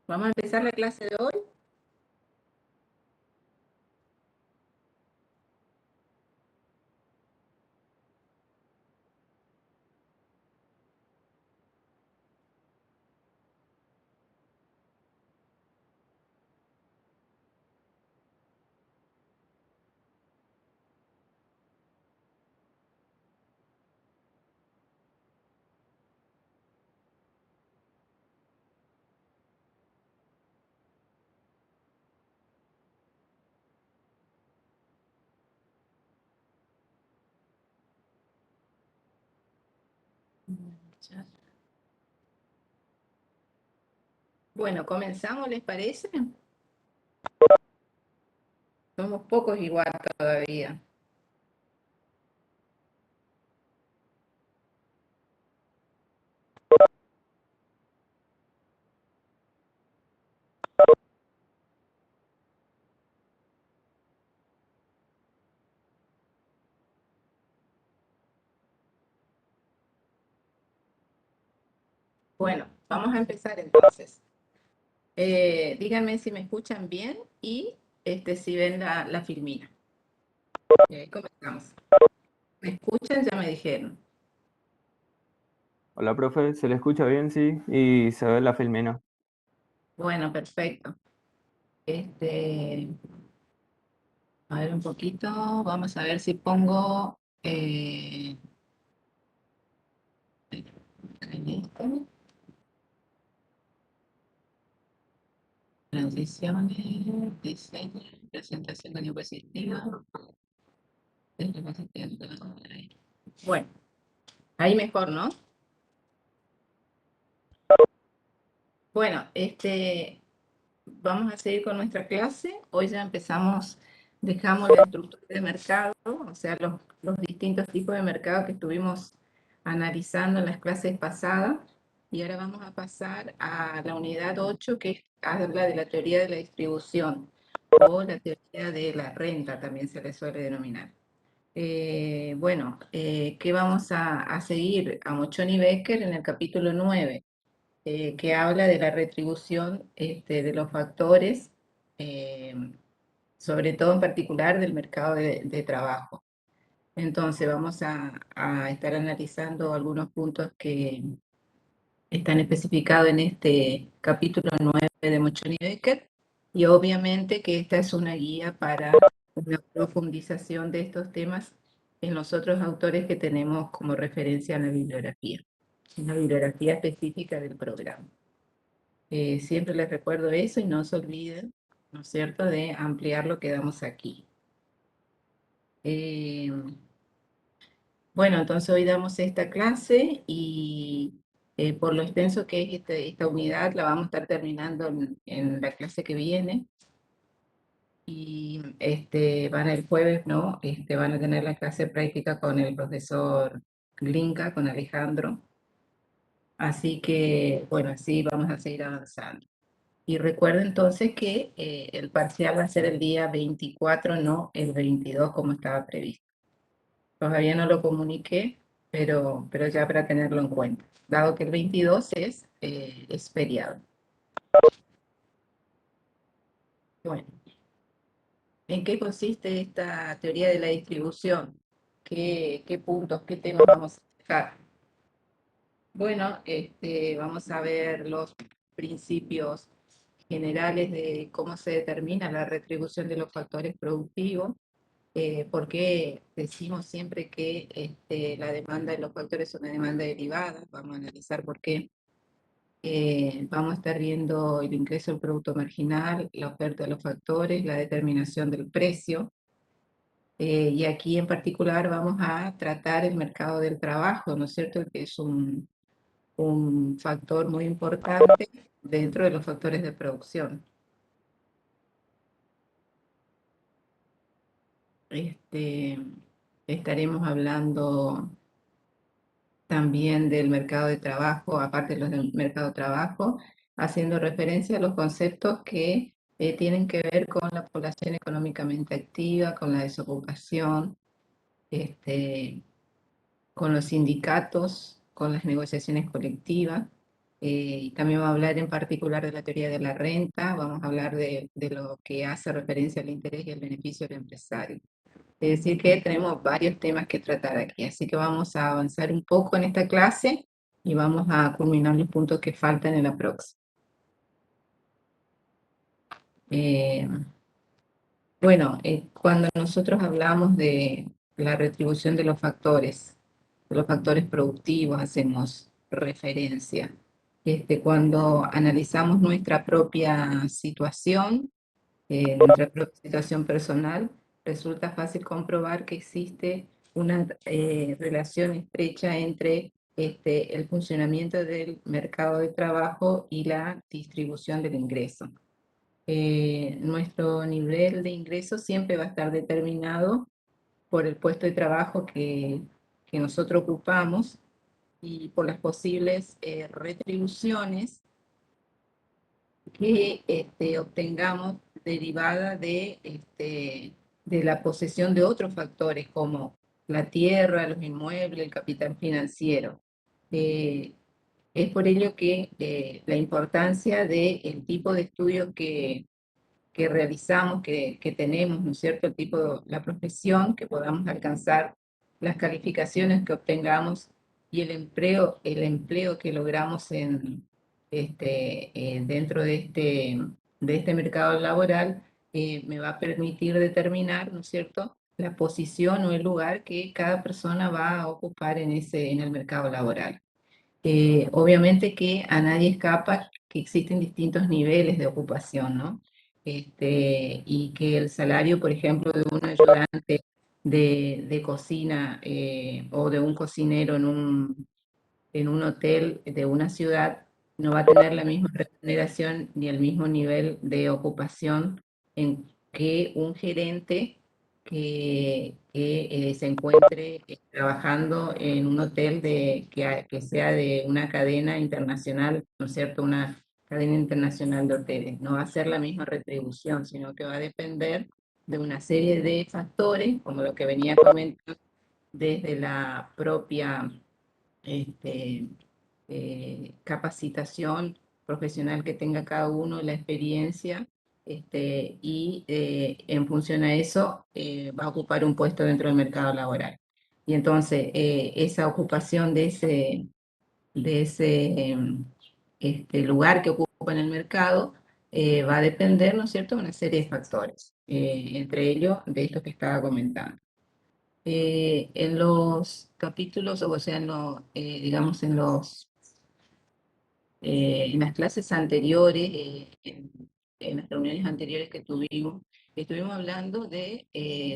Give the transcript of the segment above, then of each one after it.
Vamos a empezar la clase de hoy. Bueno, comenzamos, ¿les parece? Somos pocos igual todavía. Bueno, vamos a empezar entonces. Díganme si me escuchan bien y si ven la filmina. Comenzamos. ¿Me escuchan? Ya me dijeron. Hola, profe, ¿se le escucha bien? Sí, y se ve la filmina. Bueno, perfecto. A ver un poquito, vamos a ver si pongo en esto, transiciones, diseño, presentación de diapositiva. Bueno, ahí mejor, ¿no? Bueno, vamos a seguir con nuestra clase. Hoy ya empezamos, dejamos la estructura de mercado, o sea, los distintos tipos de mercado que estuvimos analizando en las clases pasadas. Y ahora vamos a pasar a la unidad 8, que habla de la teoría de la distribución, o la teoría de la renta, también se le suele denominar. ¿Qué vamos a seguir? A Mochoni Becker en el capítulo 9, que habla de la retribución de los factores, eh, sobre todo en particular del mercado de trabajo. Entonces vamos a estar analizando algunos puntos que están especificados en este capítulo 9 de Mochoni Becker, y obviamente que esta es una guía para una profundización de estos temas en los otros autores que tenemos como referencia en la bibliografía específica del programa. Siempre les recuerdo eso y no se olviden, ¿no es cierto?, de ampliar lo que damos aquí. Eh, bueno, entonces hoy damos esta clase y por lo extenso que es esta unidad, la vamos a estar terminando en la clase que viene. Y van el jueves, ¿no? Van a tener la clase práctica con el profesor Glinka, con Alejandro. Así que, bueno, así vamos a seguir avanzando. Y recuerda entonces que el parcial va a ser el día 24, no el 22 como estaba previsto. Todavía no lo comuniqué, pero ya para tenerlo en cuenta, dado que el 22 es feriado. Bueno, ¿en qué consiste esta teoría de la distribución? ¿Qué puntos, qué temas vamos a dejar? Bueno, vamos a ver los principios generales de cómo se determina la retribución de los factores productivos, por qué decimos siempre que la demanda de los factores es una demanda derivada. Vamos a analizar por qué. Vamos a estar viendo el ingreso del producto marginal, la oferta de los factores, la determinación del precio. Y aquí en particular vamos a tratar el mercado del trabajo, ¿no es cierto?, que es un factor muy importante dentro de los factores de producción. Estaremos hablando también del mercado de trabajo, aparte de los del mercado de trabajo, haciendo referencia a los conceptos que tienen que ver con la población económicamente activa, con la desocupación, con los sindicatos, con las negociaciones colectivas. Y también vamos a hablar en particular de la teoría de la renta, vamos a hablar de lo que hace referencia al interés y al beneficio del empresario. Es decir, que tenemos varios temas que tratar aquí, así que vamos a avanzar un poco en esta clase y vamos a culminar los puntos que faltan en la próxima. Eh, bueno, cuando nosotros hablamos de la retribución de los factores productivos, hacemos referencia. Cuando analizamos nuestra propia situación, nuestra propia situación personal, resulta fácil comprobar que existe una relación estrecha entre el funcionamiento del mercado de trabajo y la distribución del ingreso. Nuestro nivel de ingreso siempre va a estar determinado por el puesto de trabajo que nosotros ocupamos y por las posibles retribuciones que obtengamos derivada de la posesión de otros factores como la tierra, los inmuebles, el capital financiero. Eh, es por ello que la importancia del tipo de estudio que realizamos, que tenemos, ¿no es cierto?, el tipo, la profesión, que podamos alcanzar las calificaciones que obtengamos y el empleo que logramos dentro de este mercado laboral, me va a permitir determinar, ¿no es cierto?, la posición o el lugar que cada persona va a ocupar en el mercado laboral. Obviamente que a nadie escapa que existen distintos niveles de ocupación, ¿no? Y que el salario, por ejemplo, de un ayudante de cocina o de un cocinero en un hotel de una ciudad no va a tener la misma remuneración ni el mismo nivel de ocupación que un gerente que se encuentre trabajando en un hotel que sea de una cadena internacional, ¿no es cierto? Una cadena internacional de hoteles. No va a ser la misma retribución, sino que va a depender de una serie de factores, como lo que venía comentando, desde la propia este, capacitación profesional que tenga cada uno, la experiencia, y en función a eso va a ocupar un puesto dentro del mercado laboral. Y entonces esa ocupación de ese lugar que ocupa en el mercado va a depender, ¿no es cierto?, de una serie de factores, entre ellos de estos que estaba comentando. En los capítulos, o sea, digamos, en las clases anteriores, en las reuniones anteriores que tuvimos, estuvimos hablando de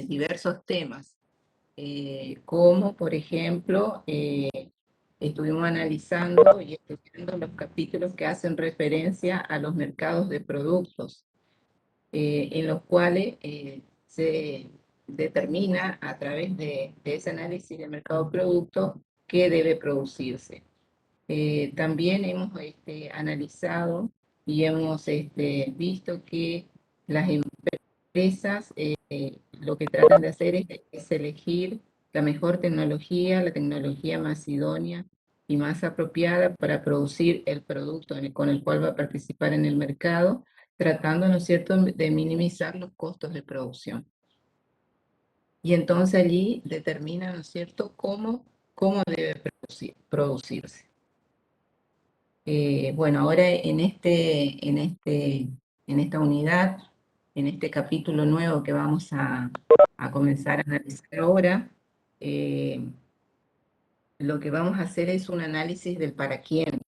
diversos temas, como por ejemplo, estuvimos analizando y estudiando los capítulos que hacen referencia a los mercados de productos, en los cuales se determina a través de ese análisis de mercado producto qué debe producirse. También hemos analizado y hemos visto que las empresas lo que tratan de hacer es elegir la mejor tecnología, la tecnología más idónea y más apropiada para producir el producto con el cual va a participar en el mercado, tratando, ¿no es cierto?, de minimizar los costos de producción. Y entonces allí determina, ¿no es cierto?, cómo debe producirse. Bueno, ahora en esta unidad, en este capítulo nuevo que vamos a comenzar a analizar ahora, lo que vamos a hacer es un análisis del para quién,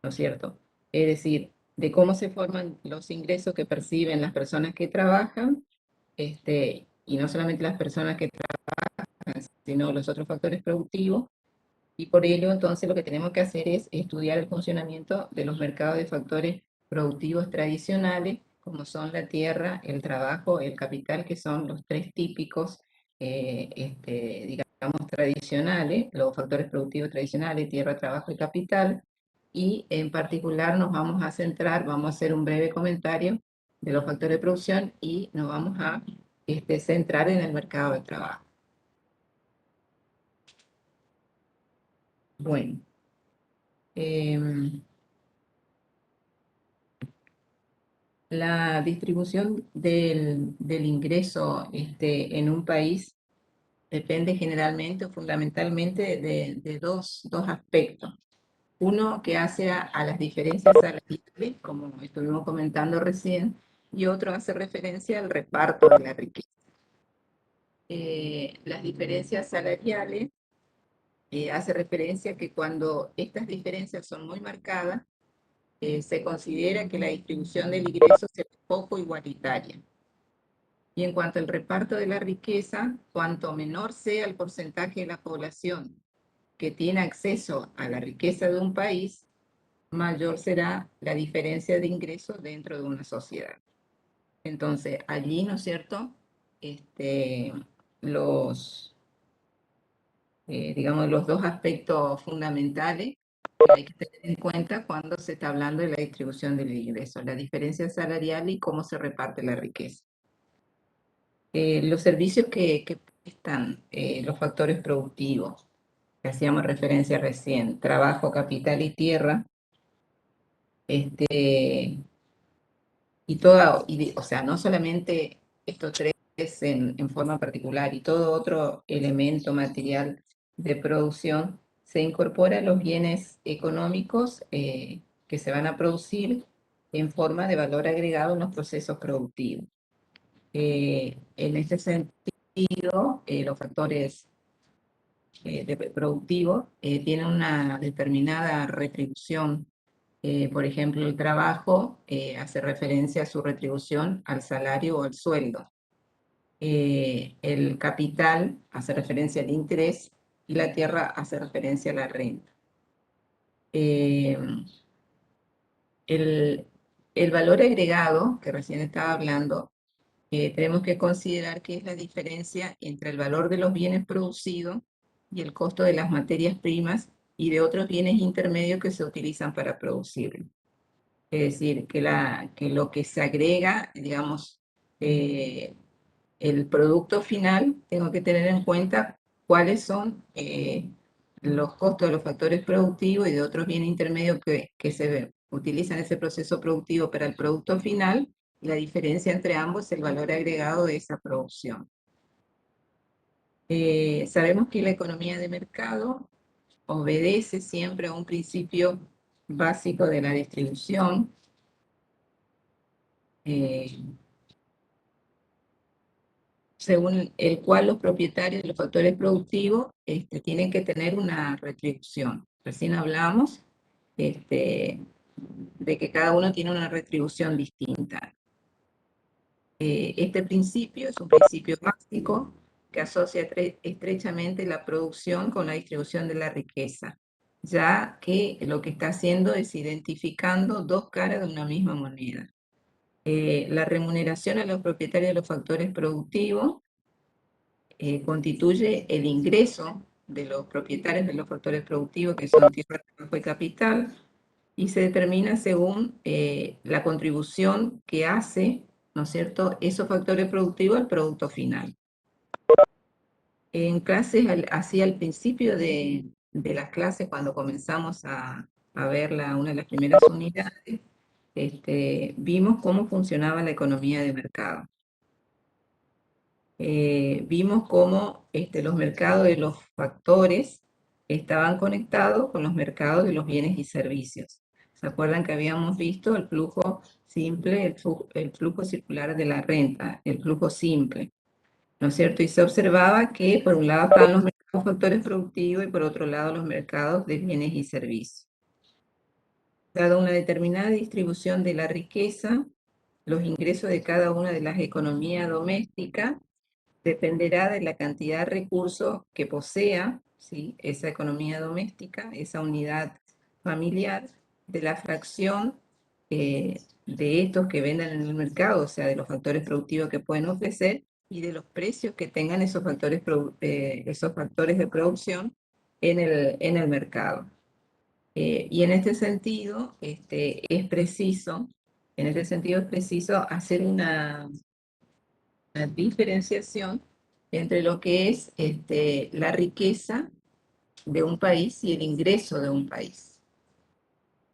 ¿no es cierto? Es decir, de cómo se forman los ingresos que perciben las personas que trabajan, y no solamente las personas que trabajan, sino los otros factores productivos. Y por ello, entonces, lo que tenemos que hacer es estudiar el funcionamiento de los mercados de factores productivos tradicionales, como son la tierra, el trabajo, el capital, que son los tres típicos, digamos, tradicionales, los factores productivos tradicionales, tierra, trabajo y capital. Y en particular nos vamos a centrar, vamos a hacer un breve comentario de los factores de producción y nos vamos a centrar en el mercado de trabajo. Bueno. Em, la distribución del ingreso en un país depende generalmente o fundamentalmente de dos aspectos. Uno que hace a las diferencias salariales, como estuvimos comentando recién, y otro hace referencia al reparto de la riqueza. Las diferencias salariales hace referencia que cuando estas diferencias son muy marcadas, se considera que la distribución del ingreso es poco igualitaria. Y en cuanto al reparto de la riqueza, cuanto menor sea el porcentaje de la población que tiene acceso a la riqueza de un país, mayor será la diferencia de ingresos dentro de una sociedad. Entonces, allí, ¿no es cierto? Los, digamos, los dos aspectos fundamentales que hay que tener en cuenta cuando se está hablando de la distribución del ingreso, la diferencia salarial y cómo se reparte la riqueza. Los servicios que prestan los factores productivos, que hacíamos referencia recién, trabajo, capital y tierra, y toda, o sea, no solamente estos tres en forma particular y todo otro elemento material de producción, se incorpora a los bienes económicos que se van a producir en forma de valor agregado en los procesos productivos. En este sentido, los factores productivos tienen una determinada retribución. Por ejemplo, el trabajo hace referencia a su retribución al salario o al sueldo. El capital hace referencia al interés y la tierra hace referencia a la renta. Eh, el, el valor agregado, que recién estaba hablando, tenemos que considerar que es la diferencia entre el valor de los bienes producidos y el costo de las materias primas y de otros bienes intermedios que se utilizan para producirlo. Es decir, que lo que se agrega, digamos, el producto final, tengo que tener en cuenta cuáles son los costos de los factores productivos y de otros bienes intermedios que se utilizan en ese proceso productivo para el producto final, y la diferencia entre ambos es el valor agregado de esa producción. Sabemos que la economía de mercado obedece siempre a un principio básico de la distribución, eh, según el cual los propietarios de los factores productivos tienen que tener una retribución. Recién hablamos de que cada uno tiene una retribución distinta. Este principio es un principio básico que asocia estrechamente la producción con la distribución de la riqueza, ya que lo que está haciendo es identificando dos caras de una misma moneda. La remuneración a los propietarios de los factores productivos constituye el ingreso de los propietarios de los factores productivos, que son tierra, trabajo y capital, y se determina según la contribución que hace, ¿no es cierto?, esos factores productivos al producto final. En clases, así al principio de las clases, cuando comenzamos a ver una de las primeras unidades, vimos cómo funcionaba la economía de mercado. Vimos cómo los mercados de los factores estaban conectados con los mercados de los bienes y servicios. ¿Se acuerdan que habíamos visto el flujo simple, el flujo circular de la renta, el flujo simple? ¿No es cierto? Y se observaba que por un lado estaban los mercados factores productivos y por otro lado los mercados de bienes y servicios. Dada una determinada distribución de la riqueza, los ingresos de cada una de las economías domésticas dependerá de la cantidad de recursos que posea, ¿sí?, esa economía doméstica, esa unidad familiar, de la fracción de estos que vendan en el mercado, o sea, de los factores productivos que pueden ofrecer y de los precios que tengan esos factores de producción en el mercado. Y en este sentido, es preciso hacer una diferenciación entre lo que es la riqueza de un país y el ingreso de un país.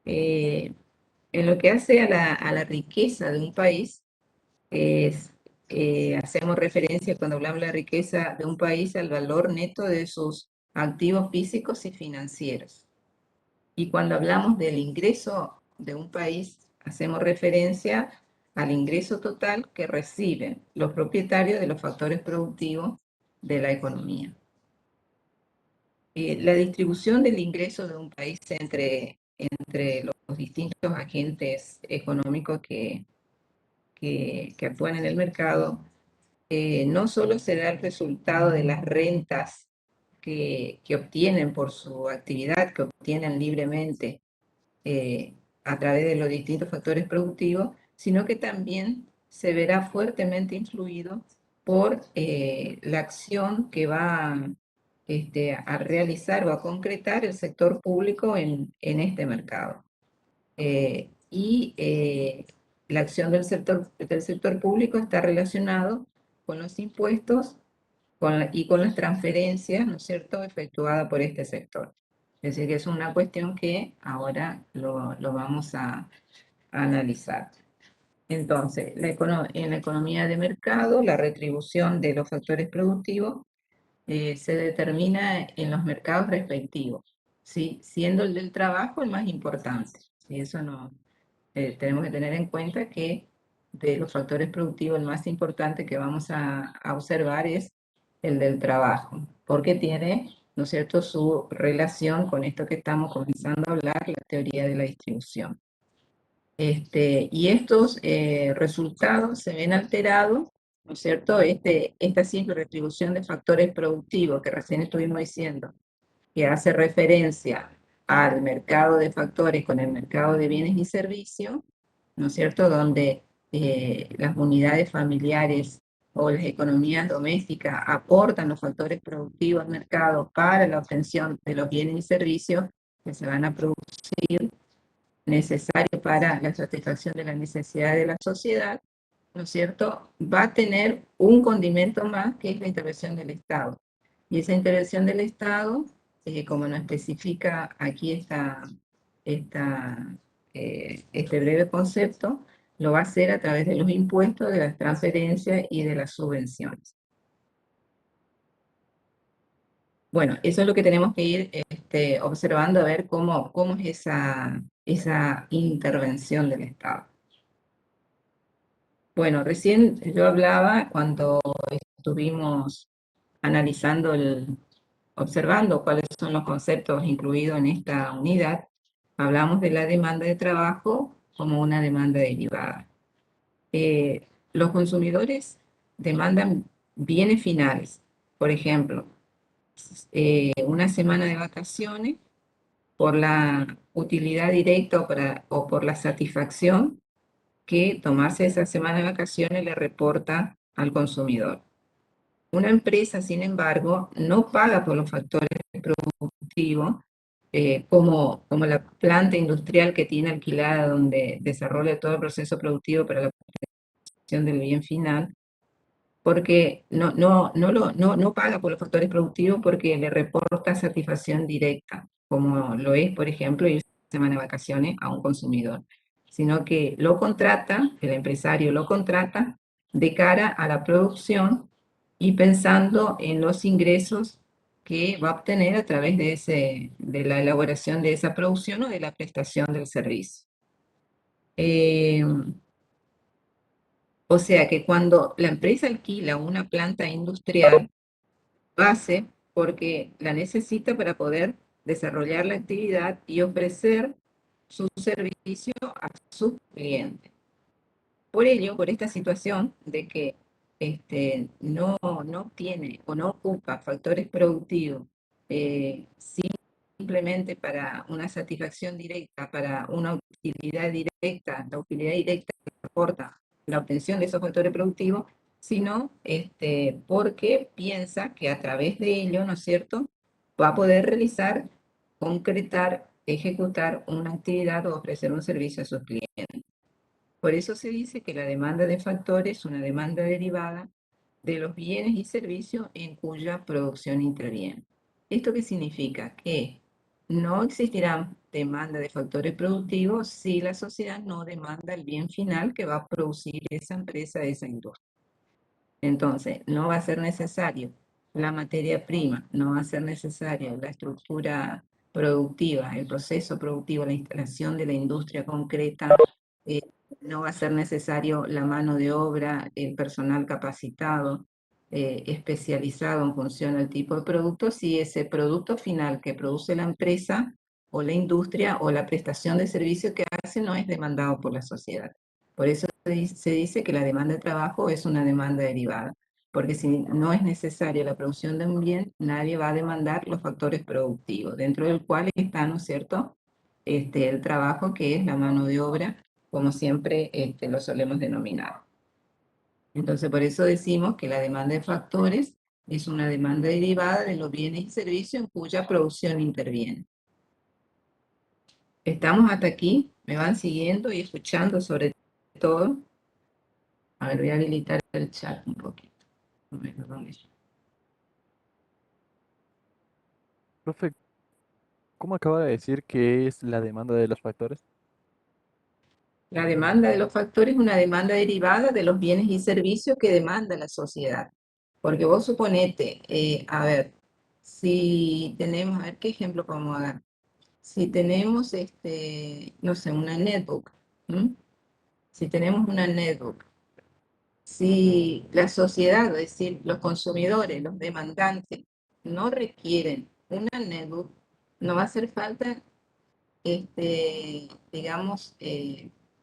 Eh, en lo que hace a la riqueza de un país, es, hacemos referencia cuando hablamos de la riqueza de un país al valor neto de sus activos físicos y financieros. Y cuando hablamos del ingreso de un país, hacemos referencia al ingreso total que reciben los propietarios de los factores productivos de la economía. La distribución del ingreso de un país entre los distintos agentes económicos que actúan en el mercado no solo se da el resultado de las rentas que obtienen por su actividad, que obtienen libremente eh, a través de los distintos factores productivos, sino que también se verá fuertemente influido por la acción que va a realizar o a concretar el sector público en este mercado. La acción del sector público está relacionado con los impuestos y con las transferencias, ¿no es cierto?, efectuadas por este sector. Es decir, que es una cuestión que ahora lo vamos a analizar. Entonces, en la economía de mercado, la retribución de los factores productivos se determina en los mercados respectivos, ¿sí? Siendo el del trabajo el más importante. Y eso no, tenemos que tener en cuenta que de los factores productivos el más importante que vamos a observar es el del trabajo, porque tiene, ¿no es cierto?, su relación con esto que estamos comenzando a hablar, la teoría de la distribución. Y estos resultados se ven alterados, ¿no es cierto? Esta simple retribución de factores productivos que recién estuvimos diciendo, que hace referencia al mercado de factores con el mercado de bienes y servicios, ¿no es cierto? Donde las unidades familiares o las economías domésticas aportan los factores productivos al mercado para la obtención de los bienes y servicios que se van a producir necesarios para la satisfacción de las necesidades de la sociedad, ¿no es cierto?, va a tener un condimento más que es la intervención del Estado. Y esa intervención del Estado, como nos especifica aquí este breve concepto, lo va a hacer a través de los impuestos, de las transferencias y de las subvenciones. Bueno, eso es lo que tenemos que ir observando a ver cómo es esa intervención del Estado. Bueno, recién yo hablaba cuando estuvimos analizando observando cuáles son los conceptos incluidos en esta unidad, hablamos de la demanda de trabajo como una demanda derivada. Los consumidores demandan bienes finales, por ejemplo, una semana de vacaciones por la utilidad directa o por la satisfacción que tomarse esa semana de vacaciones le reporta al consumidor. Una empresa, sin embargo, no paga por los factores productivos como la planta industrial que tiene alquilada donde desarrolla todo el proceso productivo para la obtención del bien final, porque no paga por los factores productivos porque le reporta satisfacción directa, como lo es, por ejemplo, ir semana de vacaciones a un consumidor, sino que lo contrata, el empresario lo contrata de cara a la producción y pensando en los ingresos que va a obtener a través de la elaboración de esa producción o de la prestación del servicio. O sea que cuando la empresa alquila una planta industrial, lo hace porque la necesita para poder desarrollar la actividad y ofrecer su servicio a sus clientes. Por ello, por esta situación de que no obtiene o no ocupa factores productivos simplemente para una satisfacción directa, para una utilidad directa, la utilidad directa que aporta la obtención de esos factores productivos, sino porque piensa que a través de ello, ¿no es cierto?, va a poder realizar, concretar, ejecutar una actividad o ofrecer un servicio a sus clientes. Por eso se dice que la demanda de factores es una demanda derivada de los bienes y servicios en cuya producción interviene. ¿Esto qué significa? Que no existirá demanda de factores productivos si la sociedad no demanda el bien final que va a producir esa empresa, esa industria. Entonces, no va a ser necesario la materia prima, no va a ser necesaria la estructura productiva, el proceso productivo, la instalación de la industria concreta, eh, no va a ser necesario la mano de obra, el personal capacitado, especializado en función al tipo de producto, si ese producto final que produce la empresa o la industria o la prestación de servicio que hace no es demandado por la sociedad. Por eso se dice que la demanda de trabajo es una demanda derivada, porque si no es necesaria la producción de un bien, nadie va a demandar los factores productivos, dentro del cual está, ¿no es cierto?, el trabajo, que es la mano de obra, como siempre lo solemos denominar. Entonces, por eso decimos que la demanda de factores es una demanda derivada de los bienes y servicios en cuya producción interviene. ¿Estamos hasta aquí? ¿Me van siguiendo y escuchando sobre todo? A ver, voy a habilitar el chat un poquito. A ver, ¿dónde está? Profe, ¿cómo acaba de decir que es la demanda de los factores? La demanda de los factores es una demanda derivada de los bienes y servicios que demanda la sociedad. Porque vos suponete, a ver, si tenemos, a ver qué ejemplo podemos dar. Si tenemos, no sé, una netbook, ¿m? Si tenemos una netbook, si la sociedad, es decir, los consumidores, los demandantes, no requieren una netbook, no va a hacer falta digamos,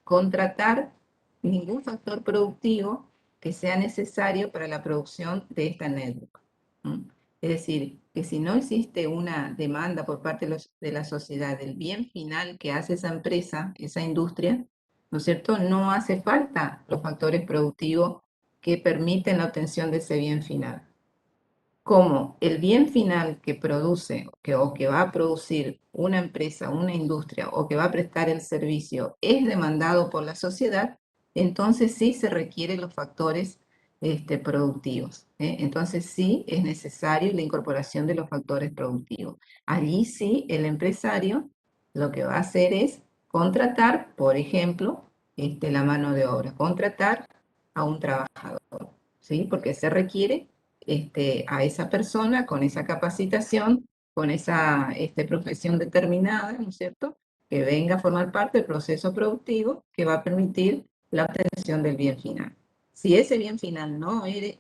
contratar ningún factor productivo que sea necesario para la producción de esta netbook. Es decir, que si no existe una demanda por parte de la sociedad del bien final que hace esa empresa, esa industria, ¿no es cierto? No hace falta los factores productivos que permiten la obtención de ese bien final. Como el bien final que produce o que va a producir una empresa, una industria o que va a prestar el servicio es demandado por la sociedad, entonces sí se requieren los factores productivos. Entonces sí es necesario la incorporación de los factores productivos. Allí sí el empresario lo que va a hacer es contratar, por ejemplo, la mano de obra, contratar a un trabajador, ¿sí? Porque se requiere a esa persona con esa capacitación, con esa profesión determinada, ¿no es cierto?, que venga a formar parte del proceso productivo que va a permitir la obtención del bien final. Si ese bien final no es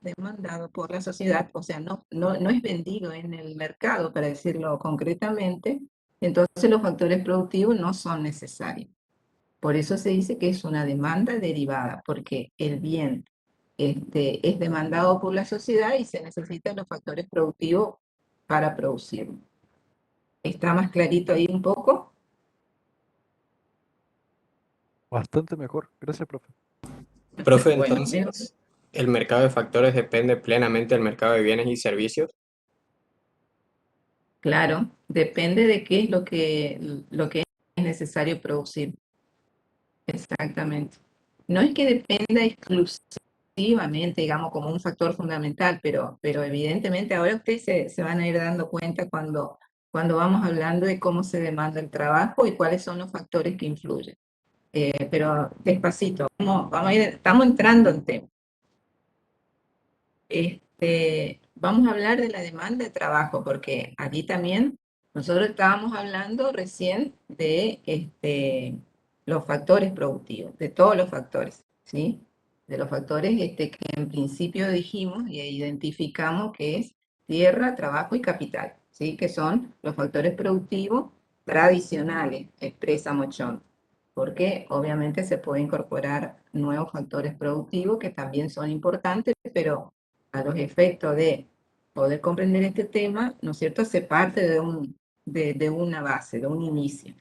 demandado por la sociedad, o sea, no es vendido en el mercado, para decirlo concretamente, entonces los factores productivos no son necesarios. Por eso se dice que es una demanda derivada, porque el bien es demandado por la sociedad y se necesitan los factores productivos para producirlo. ¿Está más clarito ahí un poco? Bastante mejor. Gracias, profe. Profe, Bueno, entonces, ¿el mercado de factores depende plenamente del mercado de bienes y servicios? claro, depende de qué es lo que es necesario producir. Exactamente. No es que dependa exclusivamente, digamos, como un factor fundamental, pero evidentemente ahora ustedes se van a ir dando cuenta cuando vamos hablando de cómo se demanda el trabajo y cuáles son los factores que influyen. Pero despacito, vamos a ir, estamos entrando en tema. Vamos a hablar de la demanda de trabajo, porque allí también nosotros estábamos hablando recién de los factores productivos, de todos los factores, ¿sí? De los factores que en principio dijimos y identificamos que es tierra, trabajo y capital, ¿sí? Que son los factores productivos tradicionales, expresa Mochón, porque obviamente se puede incorporar nuevos factores productivos que también son importantes, pero a los efectos de poder comprender este tema, ¿no es cierto?, se parte de una base, de un inicio.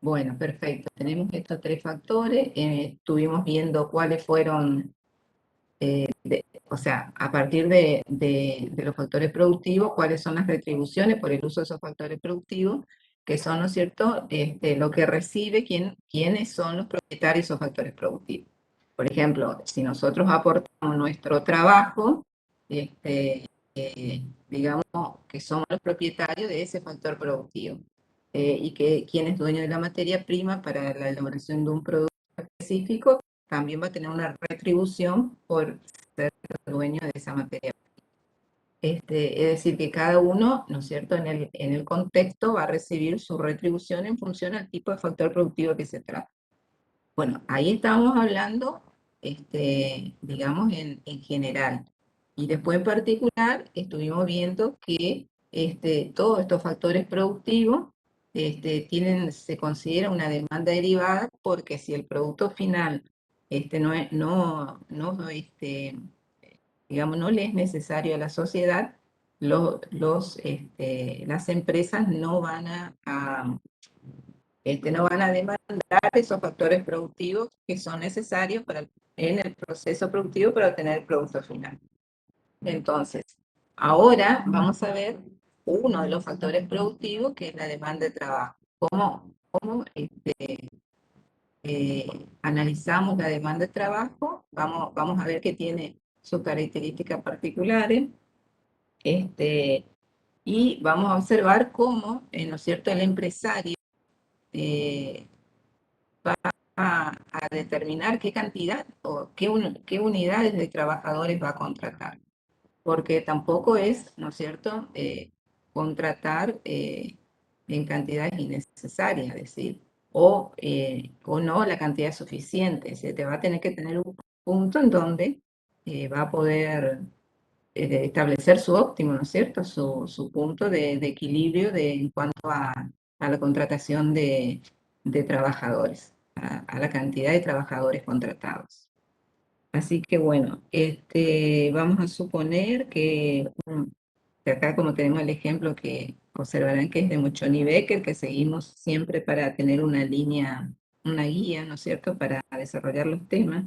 Bueno, perfecto. Tenemos estos tres factores. Estuvimos viendo cuáles fueron, o sea, a partir de los factores productivos, cuáles son las retribuciones por el uso de esos factores productivos, que son, ¿no es cierto?, lo que recibe quiénes son los propietarios de esos factores productivos. Por ejemplo, si nosotros aportamos nuestro trabajo, digamos, que somos los propietarios de ese factor productivo y que quien es dueño de la materia prima para la elaboración de un producto específico también va a tener una retribución por ser dueño de esa materia. Es decir, que cada uno, ¿no es cierto?, en el contexto va a recibir su retribución en función al tipo de factor productivo que se trata. Bueno, ahí estábamos hablando, digamos, en general. Y después en particular estuvimos viendo que todos estos factores productivos se considera una demanda derivada porque si el producto final digamos, no le es necesario a la sociedad, las empresas no van no van a demandar esos factores productivos que son necesarios en el proceso productivo para obtener el producto final. Entonces, ahora vamos a ver uno de los factores productivos que es la demanda de trabajo. ¿Cómo analizamos la demanda de trabajo? Vamos a ver que tiene sus características particulares y vamos a observar cómo, ¿no es cierto?, el empresario a determinar qué cantidad o qué unidades de trabajadores va a contratar. Porque tampoco es, ¿no es cierto?, contratar en cantidades innecesarias, es decir, o no la cantidad suficiente. Se te va a tener que tener un punto en donde va a poder establecer su óptimo, ¿no es cierto?, su punto de equilibrio en cuanto a la contratación de trabajadores, a la cantidad de trabajadores contratados. Así que bueno, vamos a suponer que acá como tenemos el ejemplo que observarán que es de Mochoni-Becker, que seguimos siempre para tener una línea, una guía, ¿no es cierto?, para desarrollar los temas.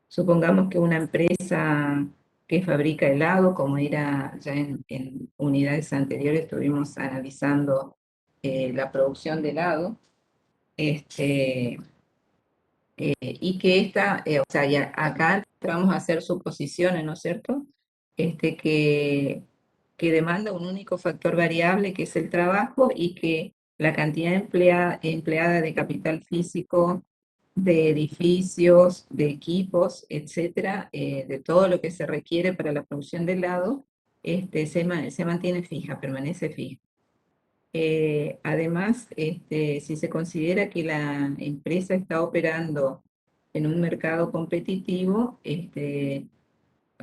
Supongamos que una empresa que fabrica helado, como era ya en unidades anteriores, estuvimos analizando la producción de helado, y que o sea, ya acá vamos a hacer suposiciones, ¿no es cierto?, que demanda un único factor variable, que es el trabajo, y que la cantidad empleada de capital físico, de edificios, de equipos, etcétera, de todo lo que se requiere para la producción de helado, se mantiene fija, permanece fija. Además, si se considera que la empresa está operando en un mercado competitivo,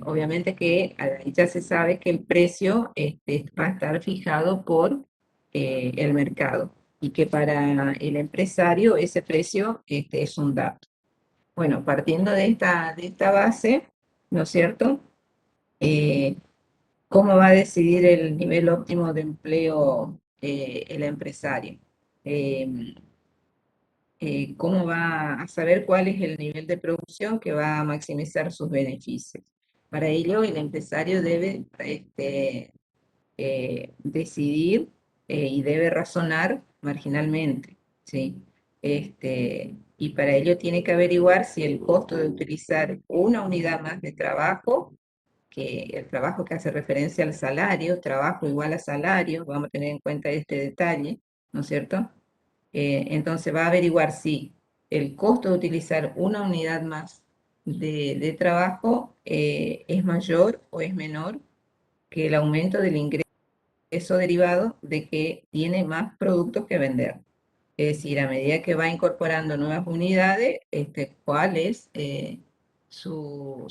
obviamente que ya se sabe que el precio va a estar fijado por el mercado y que para el empresario ese precio es un dato. Bueno, partiendo de esta base, ¿no es cierto?, ¿cómo va a decidir el nivel óptimo de empleo el empresario? ¿Cómo va a saber cuál es el nivel de producción que va a maximizar sus beneficios? Para ello, el empresario debe decidir y debe razonar marginalmente, ¿sí? Y para ello tiene que averiguar si el costo de utilizar una unidad más de trabajo, que el trabajo que hace referencia al salario, trabajo igual a salario, vamos a tener en cuenta este detalle, ¿no es cierto? Entonces va a averiguar si el costo de utilizar una unidad más de trabajo es mayor o es menor que el aumento del ingreso derivado de que tiene más productos que vender. Es decir, a medida que va incorporando nuevas unidades, cuál es su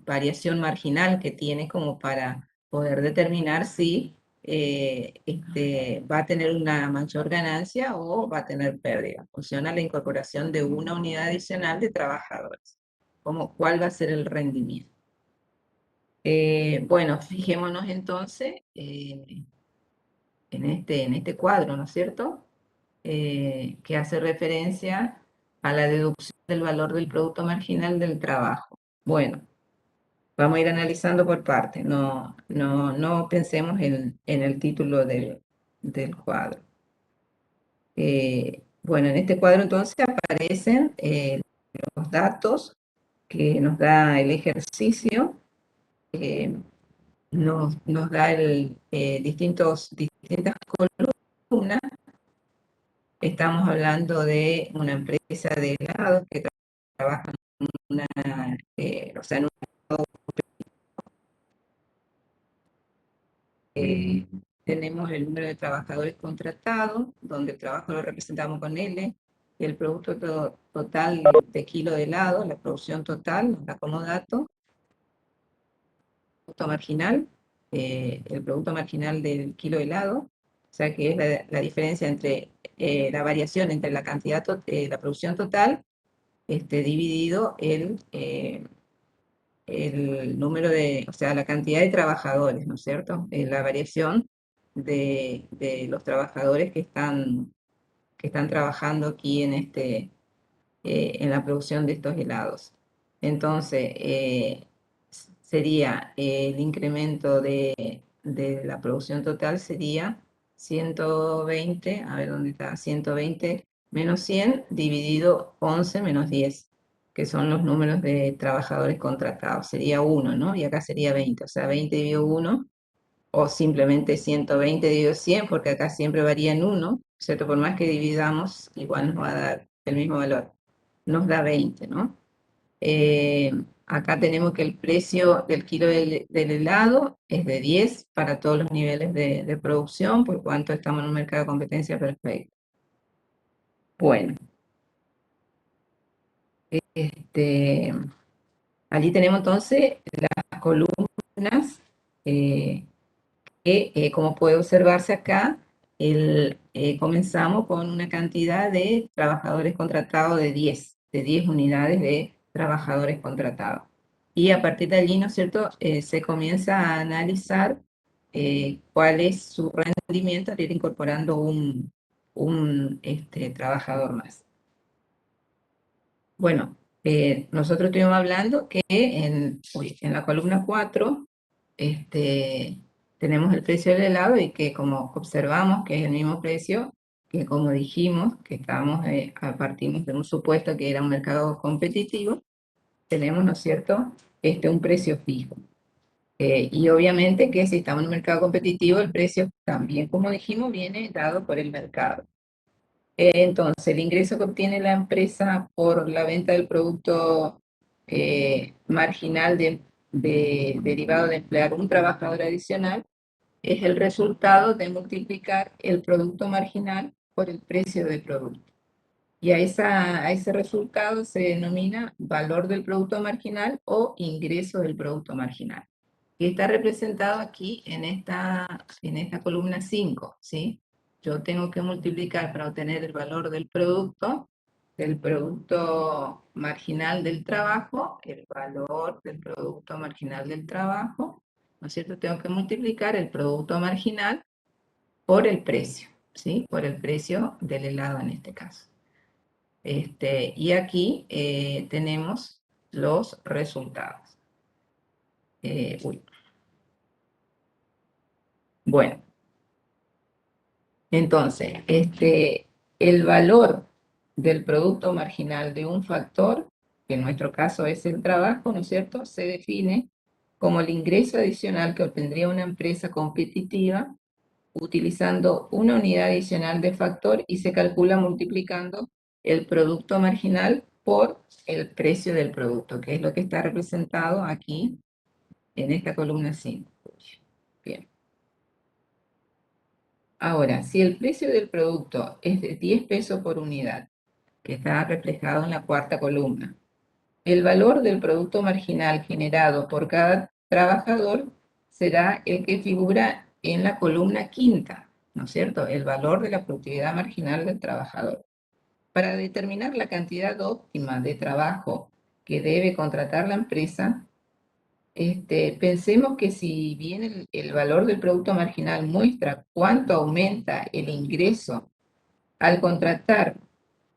variación marginal que tiene como para poder determinar si va a tener una mayor ganancia o va a tener pérdida. Funciona la incorporación de una unidad adicional de trabajadores. ¿Cuál va a ser el rendimiento? Bueno, fijémonos entonces en este cuadro, ¿no es cierto?, que hace referencia a la deducción del valor del producto marginal del trabajo. Bueno, vamos a ir analizando por partes, no pensemos en el título del cuadro. Bueno, en este cuadro entonces aparecen los datos que nos da el ejercicio nos da distintas columnas. Estamos hablando de una empresa de helados que trabaja en una, o sea, en tenemos el número de trabajadores contratados, donde el trabajo lo representamos con L, y el producto total de kilo de helado, la producción total, nos da como dato, producto marginal, el producto marginal del kilo de helado, o sea que es la diferencia entre la variación entre la cantidad, la producción total, dividido el número de, o sea, la cantidad de trabajadores, ¿no es cierto? La variación de los trabajadores que están trabajando aquí en la producción de estos helados. Entonces, sería el incremento de la producción total sería 120, a ver dónde está, 120 menos 100 dividido 11 menos 10, que son los números de trabajadores contratados. Sería 1, ¿no? Y acá sería 20, o sea, 20 dividido 1, o simplemente 120 dividido 100, porque acá siempre varía en 1, ¿cierto? Por más que dividamos, igual nos va a dar el mismo valor. Nos da 20, ¿no? Acá tenemos que el precio del kilo del helado es de 10 para todos los niveles de producción, por cuanto estamos en un mercado de competencia perfecto. Bueno, allí tenemos entonces las columnas que, como puede observarse acá, comenzamos con una cantidad de trabajadores contratados de 10 unidades de trabajadores contratados. Y a partir de allí, ¿no es cierto?, se comienza a analizar cuál es su rendimiento al ir incorporando un trabajador más. Bueno, nosotros estuvimos hablando que en la columna 4, tenemos el precio del helado y que como observamos que es el mismo precio, que como dijimos, que partimos de un supuesto que era un mercado competitivo, tenemos, ¿no es cierto?, un precio fijo. Y obviamente que si estamos en un mercado competitivo, el precio también, como dijimos, viene dado por el mercado. Entonces, el ingreso que obtiene la empresa por la venta del producto marginal derivado de emplear un trabajador adicional es el resultado de multiplicar el producto marginal por el precio del producto. Y a ese resultado se denomina valor del producto marginal o ingreso del producto marginal. Y está representado aquí en esta columna 5, ¿sí? Yo tengo que multiplicar para obtener el valor del producto marginal del trabajo, el valor del producto marginal del trabajo, ¿no es cierto? Tengo que multiplicar el producto marginal por el precio, ¿sí? Por el precio del helado en este caso. Y aquí tenemos los resultados. Bueno, entonces, el valor del producto marginal de un factor, que en nuestro caso es el trabajo, ¿no es cierto?, se define como el ingreso adicional que obtendría una empresa competitiva utilizando una unidad adicional de factor y se calcula multiplicando el producto marginal por el precio del producto, que es lo que está representado aquí en esta columna 5. Bien. Ahora, si el precio del producto es de 10 pesos por unidad, que está reflejado en la cuarta columna, el valor del producto marginal generado por cada trabajador será el que figura en la columna quinta, ¿no es cierto? El valor de la productividad marginal del trabajador. Para determinar la cantidad óptima de trabajo que debe contratar la empresa, pensemos que si bien el valor del producto marginal muestra cuánto aumenta el ingreso al contratar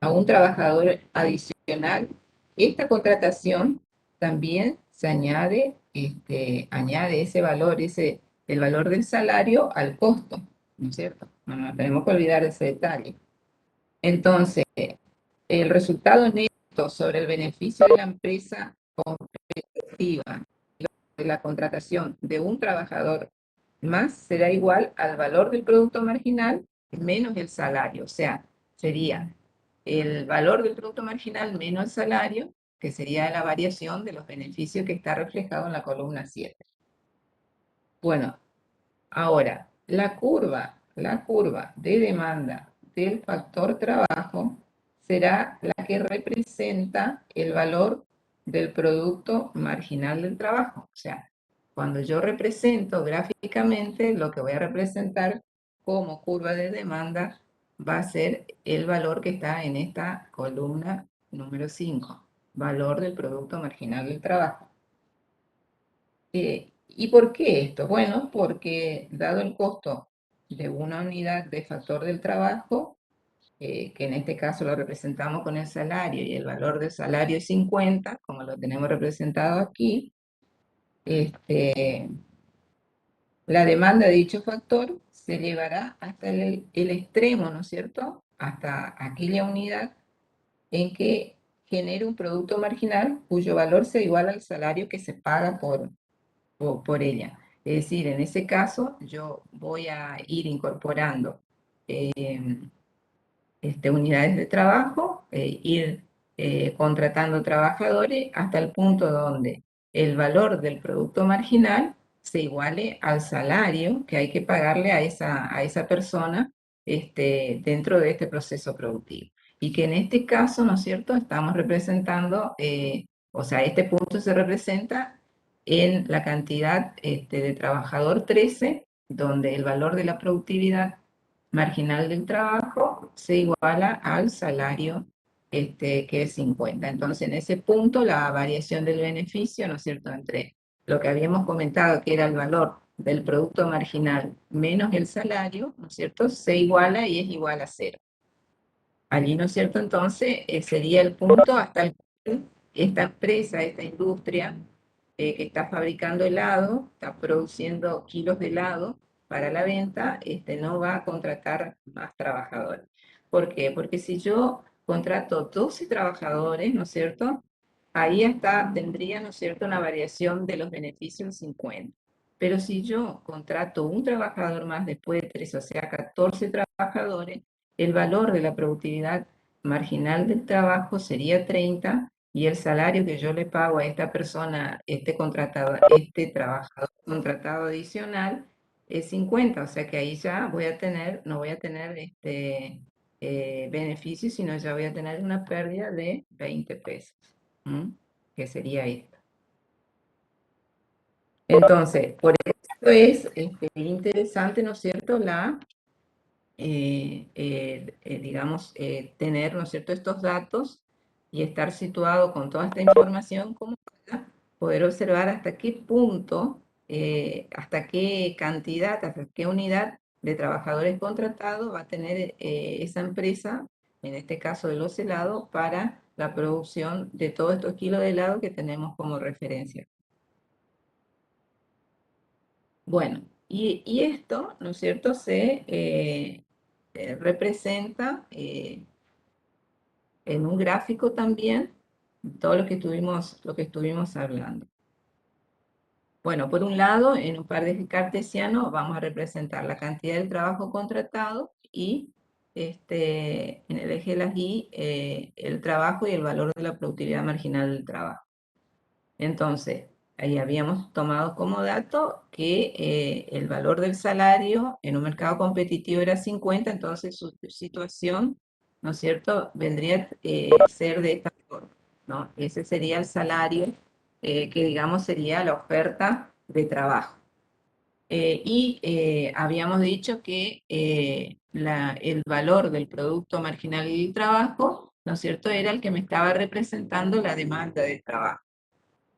a un trabajador adicional, esta contratación también se añade ese valor, el valor del salario al costo, ¿no es cierto? No nos tenemos que olvidar de ese detalle. Entonces, el resultado neto sobre el beneficio de la empresa competitiva de la contratación de un trabajador más será igual al valor del producto marginal menos el salario. O sea, sería el valor del producto marginal menos el salario, que sería la variación de los beneficios que está reflejado en la columna 7. Bueno, ahora, la curva de demanda del factor trabajo será la que representa el valor del producto marginal del trabajo. O sea, cuando yo represento gráficamente, lo que voy a representar como curva de demanda va a ser el valor que está en esta columna número 5, valor del producto marginal del trabajo. ¿Y por qué esto? Bueno, porque dado el costo de una unidad de factor del trabajo, que en este caso lo representamos con el salario y el valor del salario es 50, como lo tenemos representado aquí, la demanda de dicho factor se llevará hasta el extremo, ¿no es cierto? Hasta aquella unidad en que genere un producto marginal cuyo valor sea igual al salario que se paga por ella. Es decir, en ese caso yo voy a ir incorporando unidades de trabajo, ir contratando trabajadores hasta el punto donde el valor del producto marginal se iguale al salario que hay que pagarle a esa persona dentro de este proceso productivo. Y que en este caso, ¿no es cierto?, estamos representando, o sea, este punto se representa en la cantidad de trabajador 13, donde el valor de la productividad marginal del trabajo se iguala al salario que es 50. Entonces, en ese punto, la variación del beneficio, ¿no es cierto?, entre lo que habíamos comentado, que era el valor del producto marginal menos el salario, ¿no es cierto?, se iguala y es igual a 0. Allí, ¿no es cierto?, entonces sería el punto hasta el cual esta empresa, esta industria que está fabricando helado, está produciendo kilos de helado para la venta, no va a contratar más trabajadores. ¿Por qué? Porque si yo contrato 12 trabajadores, ¿no es cierto?, ahí hasta tendría, ¿no es cierto?, una variación de los beneficios 50. Pero si yo contrato un trabajador más después de 3, o sea, 14 trabajadores, el valor de la productividad marginal del trabajo sería 30 y el salario que yo le pago a esta persona, este trabajador contratado adicional, es 50. O sea que ahí ya no voy a tener beneficio, sino ya voy a tener una pérdida de 20 pesos, que sería esto. Entonces, por eso es interesante, ¿no es cierto?, digamos, tener, ¿no es cierto?, estos datos y estar situado con toda esta información como para poder observar hasta qué punto, hasta qué cantidad, hasta qué unidad de trabajadores contratados va a tener esa empresa, en este caso de los helados, para la producción de todos estos kilos de helado que tenemos como referencia. Bueno, y esto, ¿no es cierto?, se representa en un gráfico también todo lo que estuvimos hablando. Bueno, por un lado, en un par de cartesiano vamos a representar la cantidad de trabajo contratado y en el eje de las Y el trabajo y el valor de la productividad marginal del trabajo. Entonces, ahí habíamos tomado como dato que el valor del salario en un mercado competitivo era 50, entonces su situación, ¿no es cierto?, vendría a ser de esta forma, ¿no? Ese sería el salario que, digamos, sería la oferta de trabajo. Habíamos dicho que el valor del producto marginal del trabajo, ¿no es cierto?, era el que me estaba representando la demanda de trabajo,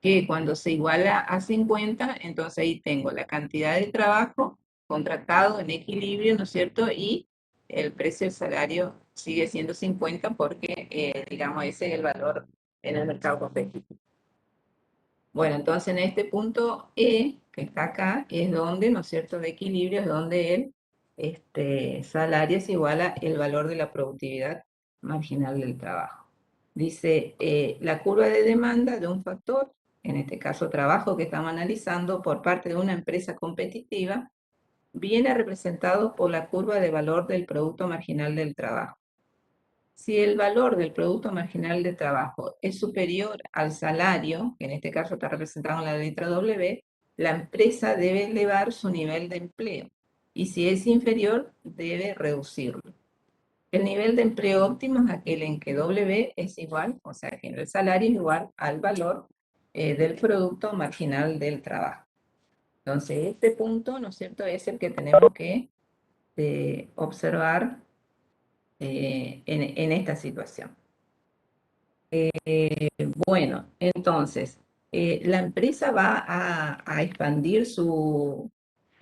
que cuando se iguala a 50, entonces ahí tengo la cantidad de trabajo contratado en equilibrio, ¿no es cierto?, y el precio del salario sigue siendo 50 porque, digamos, ese es el valor en el mercado competitivo. Bueno, entonces en este punto E, que está acá, es donde, ¿no es cierto?, de equilibrio, es donde el salario es igual a el valor de la productividad marginal del trabajo. Dice, la curva de demanda de un factor en este caso trabajo que estamos analizando, por parte de una empresa competitiva, viene representado por la curva de valor del producto marginal del trabajo. Si el valor del producto marginal de trabajo es superior al salario, que en este caso está representado en la letra W, la empresa debe elevar su nivel de empleo. Y si es inferior, debe reducirlo. El nivel de empleo óptimo es aquel en que W es igual, o sea, que el salario es igual al valor del producto marginal del trabajo. Entonces, este punto, ¿no es cierto?, es el que tenemos que observar en esta situación. Bueno, entonces, la empresa va a expandir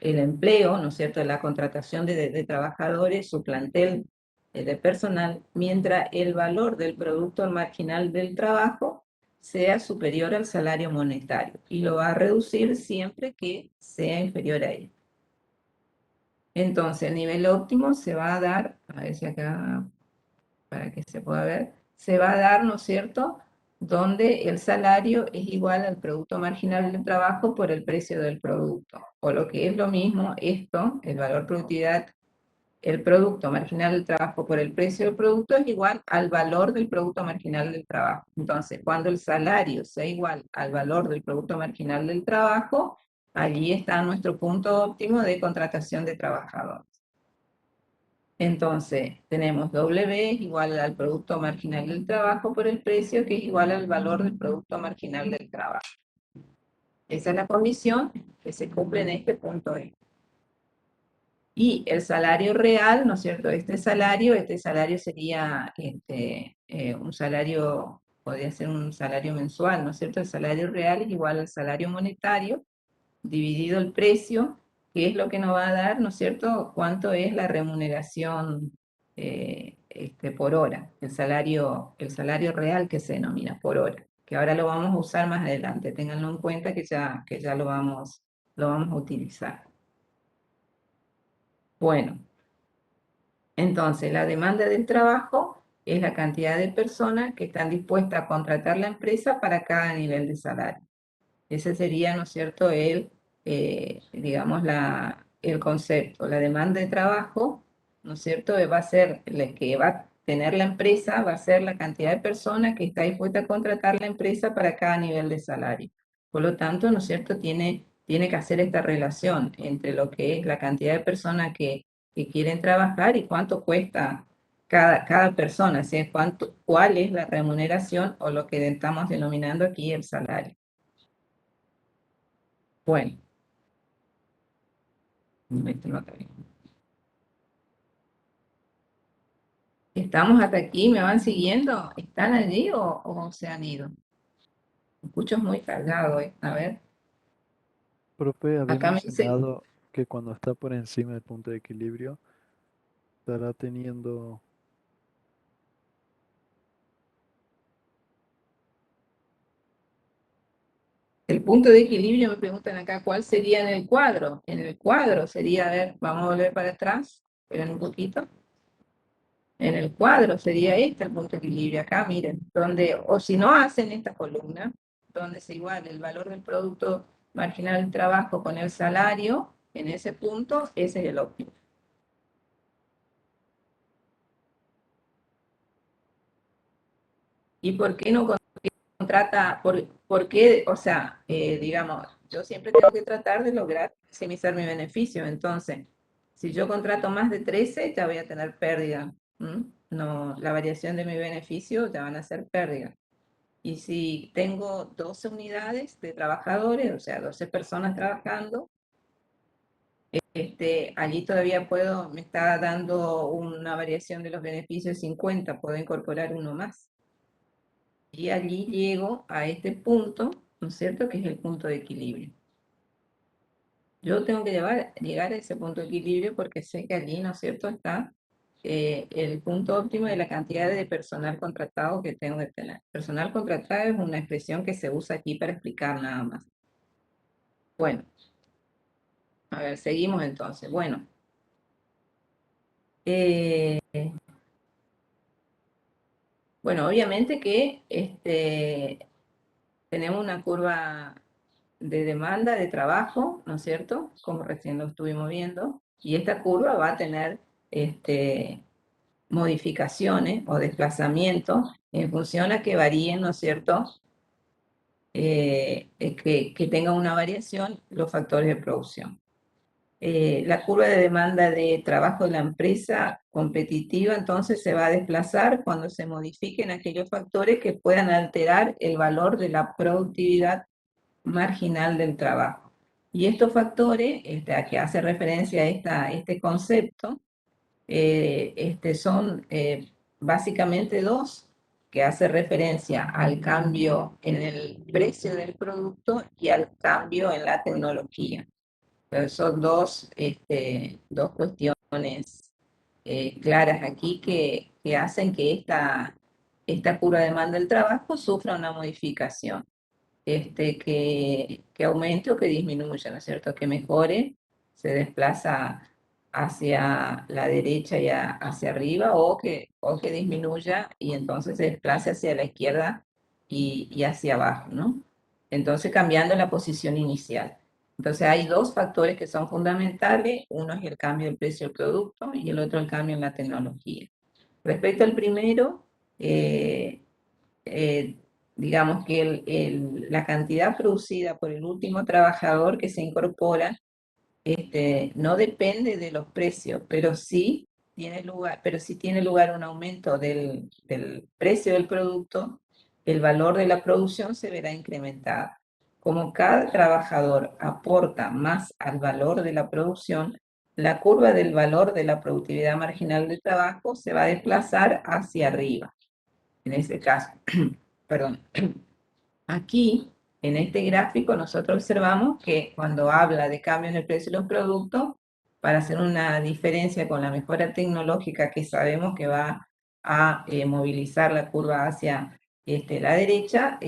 el empleo, ¿no es cierto?, la contratación de trabajadores, su plantel de personal, mientras el valor del producto marginal del trabajo sea superior al salario monetario, y lo va a reducir siempre que sea inferior a él. Entonces, el nivel óptimo se va a dar, a ver si acá, para que se pueda ver, se va a dar, ¿no es cierto?, donde el salario es igual al producto marginal del trabajo por el precio del producto. O lo que es lo mismo, esto, el valor productividad, el producto marginal del trabajo por el precio del producto es igual al valor del producto marginal del trabajo. Entonces, cuando el salario sea igual al valor del producto marginal del trabajo, allí está nuestro punto óptimo de contratación de trabajadores. Entonces, tenemos W es igual al producto marginal del trabajo por el precio, que es igual al valor del producto marginal del trabajo. Esa es la condición que se cumple en este punto E. Y el salario real, ¿no es cierto? Este salario sería un salario, podría ser un salario mensual, ¿no es cierto? El salario real es igual al salario monetario, dividido el precio, que es lo que nos va a dar, ¿no es cierto?, cuánto es la remuneración por hora, el salario real que se denomina por hora, que ahora lo vamos a usar más adelante, ténganlo en cuenta que ya lo vamos a utilizar. Bueno, entonces la demanda del trabajo es la cantidad de personas que están dispuestas a contratar la empresa para cada nivel de salario. Ese sería, ¿no es cierto?, digamos, el concepto. La demanda de trabajo, ¿no es cierto?, va a ser la que va a tener la empresa, va a ser la cantidad de personas que está dispuesta a contratar la empresa para cada nivel de salario. Por lo tanto, ¿no es cierto?, tiene que hacer esta relación entre lo que es la cantidad de personas que quieren trabajar y cuánto cuesta cada persona, ¿sí? Cuál es la remuneración o lo que estamos denominando aquí el salario. Bueno, ¿estamos hasta aquí? ¿Me van siguiendo? ¿Están allí o se han ido? Escucho muy cargado, ¿eh? A ver, Profe, había acá me dice, mencionado que cuando está por encima del punto de equilibrio, estará teniendo... el punto de equilibrio, me preguntan acá, ¿cuál sería en el cuadro? En el cuadro sería, a ver, vamos a volver para atrás, esperen un poquito. En el cuadro sería este el punto de equilibrio, acá miren, donde, o si no hacen esta columna, donde se iguala el valor del producto marginal del trabajo con el salario, en ese punto, ese es el óptimo. ¿Y por qué no contrata, por qué, o sea, digamos, yo siempre tengo que tratar de lograr maximizar mi beneficio, entonces, si yo contrato más de 13, ya voy a tener pérdida, no, la variación de mi beneficio ya van a ser pérdida. Y si tengo 12 unidades de trabajadores, o sea, 12 personas trabajando, allí todavía me está dando una variación de los beneficios 50, puedo incorporar uno más. Y allí llego a este punto, ¿no es cierto?, que es el punto de equilibrio. Yo tengo que llegar a ese punto de equilibrio porque sé que allí, ¿no es cierto?, está el punto óptimo de la cantidad de personal contratado que tengo que tener. Personal contratado es una expresión que se usa aquí para explicar nada más. Bueno, a ver, seguimos entonces. Bueno, bueno, obviamente que tenemos una curva de demanda de trabajo, ¿no es cierto? Como recién lo estuvimos viendo, y esta curva va a tener modificaciones o desplazamientos en función a que varíen, ¿no es cierto? Que tenga una variación los factores de producción. La curva de demanda de trabajo de la empresa competitiva entonces se va a desplazar cuando se modifiquen aquellos factores que puedan alterar el valor de la productividad marginal del trabajo. Y estos factores, a que hace referencia a este concepto, son básicamente dos, que hace referencia al cambio en el precio del producto y al cambio en la tecnología. Entonces, son dos cuestiones claras aquí que hacen que esta curva de demanda del trabajo sufra una modificación, que aumente o que disminuya, ¿no es cierto? Que mejore, se desplaza hacia la derecha y hacia arriba, o que disminuya y entonces se desplace hacia la izquierda y hacia abajo, ¿no? Entonces cambiando la posición inicial. Entonces hay dos factores que son fundamentales, uno es el cambio del precio del producto y el otro el cambio en la tecnología. Respecto al primero, eh, eh, digamos que la cantidad producida por el último trabajador que se incorpora no depende de los precios, pero sí tiene lugar un aumento del precio del producto, el valor de la producción se verá incrementado. Como cada trabajador aporta más al valor de la producción, la curva del valor de la productividad marginal del trabajo se va a desplazar hacia arriba. En este caso, perdón. Aquí, en este gráfico, nosotros observamos que cuando habla de cambio en el precio de los productos, para hacer una diferencia con la mejora tecnológica que sabemos que va a movilizar la curva hacia la derecha,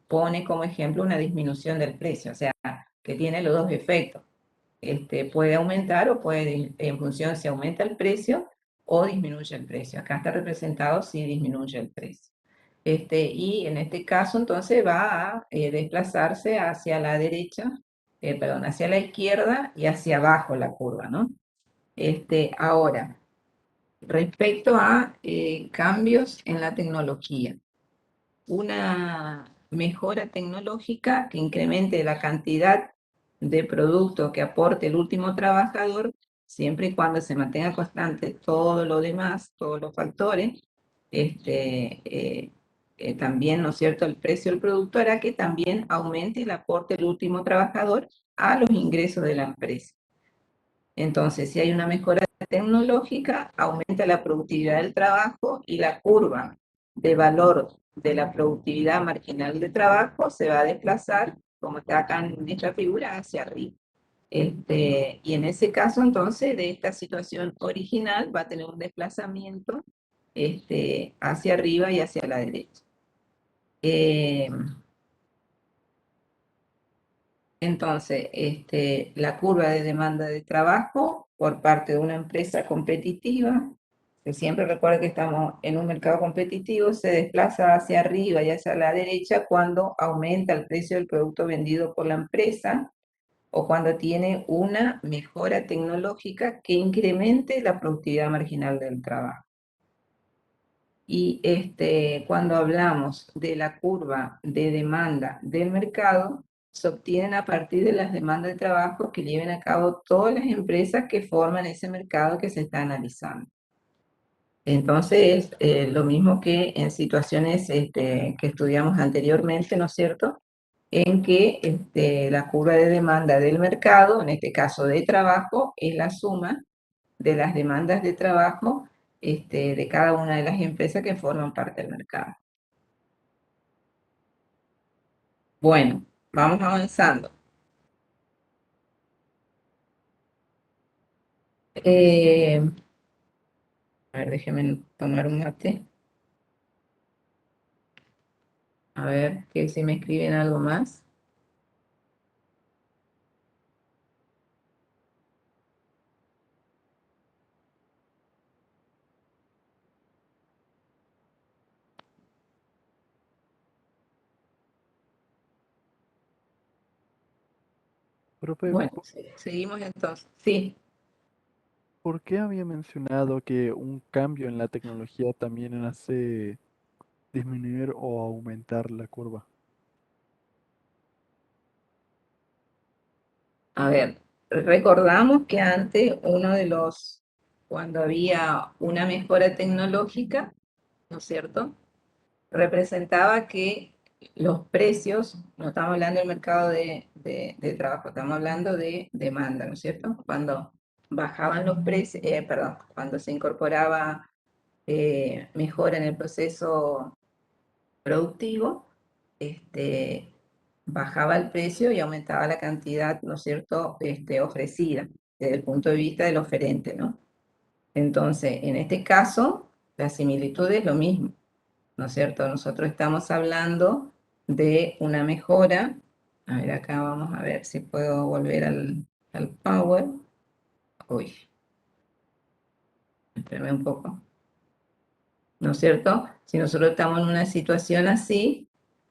pone como ejemplo una disminución del precio, o sea, que tiene los dos efectos. Puede aumentar o puede, en función si aumenta el precio o disminuye el precio. Acá está representado si disminuye el precio. Y en este caso entonces va a desplazarse hacia la derecha, perdón, hacia la izquierda y hacia abajo la curva, ¿no? Ahora, respecto a cambios en la tecnología, una mejora tecnológica que incremente la cantidad de producto que aporte el último trabajador, siempre y cuando se mantenga constante todo lo demás, todos los factores, también, ¿no es cierto?, el precio del producto hará que también aumente el aporte del último trabajador a los ingresos de la empresa. Entonces, si hay una mejora tecnológica, aumenta la productividad del trabajo y la curva de valor de la productividad marginal de trabajo se va a desplazar, como está acá en esta figura, hacia arriba. Y en ese caso, entonces, de esta situación original va a tener un desplazamiento hacia arriba y hacia la derecha. Entonces, la curva de demanda de trabajo por parte de una empresa competitiva, que siempre recuerda que estamos en un mercado competitivo, se desplaza hacia arriba y hacia la derecha cuando aumenta el precio del producto vendido por la empresa o cuando tiene una mejora tecnológica que incremente la productividad marginal del trabajo. Y cuando hablamos de la curva de demanda del mercado, se obtienen a partir de las demandas de trabajo que lleven a cabo todas las empresas que forman ese mercado que se está analizando. Entonces, lo mismo que en situaciones que estudiamos anteriormente, ¿no es cierto?, en que la curva de demanda del mercado, en este caso de trabajo, es la suma de las demandas de trabajo de cada una de las empresas que forman parte del mercado. Bueno, vamos avanzando. A ver, déjenme tomar un mate. A ver, que si me escriben algo más. Profe, Bueno, seguimos entonces. Sí, ¿por qué había mencionado que un cambio en la tecnología también hace disminuir o aumentar la curva? a ver, recordamos que antes cuando había una mejora tecnológica, ¿no es cierto? Representaba que los precios, no estamos hablando del mercado de trabajo, estamos hablando de demanda, ¿no es cierto? Cuando bajaban los precios, perdón, cuando se incorporaba mejora en el proceso productivo, bajaba el precio y aumentaba la cantidad, ¿no es cierto?, ofrecida desde el punto de vista del oferente, ¿no? Entonces, en este caso, la similitud es lo mismo, ¿no es cierto? Nosotros estamos hablando de una mejora. A ver, acá vamos a ver si puedo volver al Power. Uy, espérame un poco. ¿No es cierto? Si nosotros estamos en una situación así,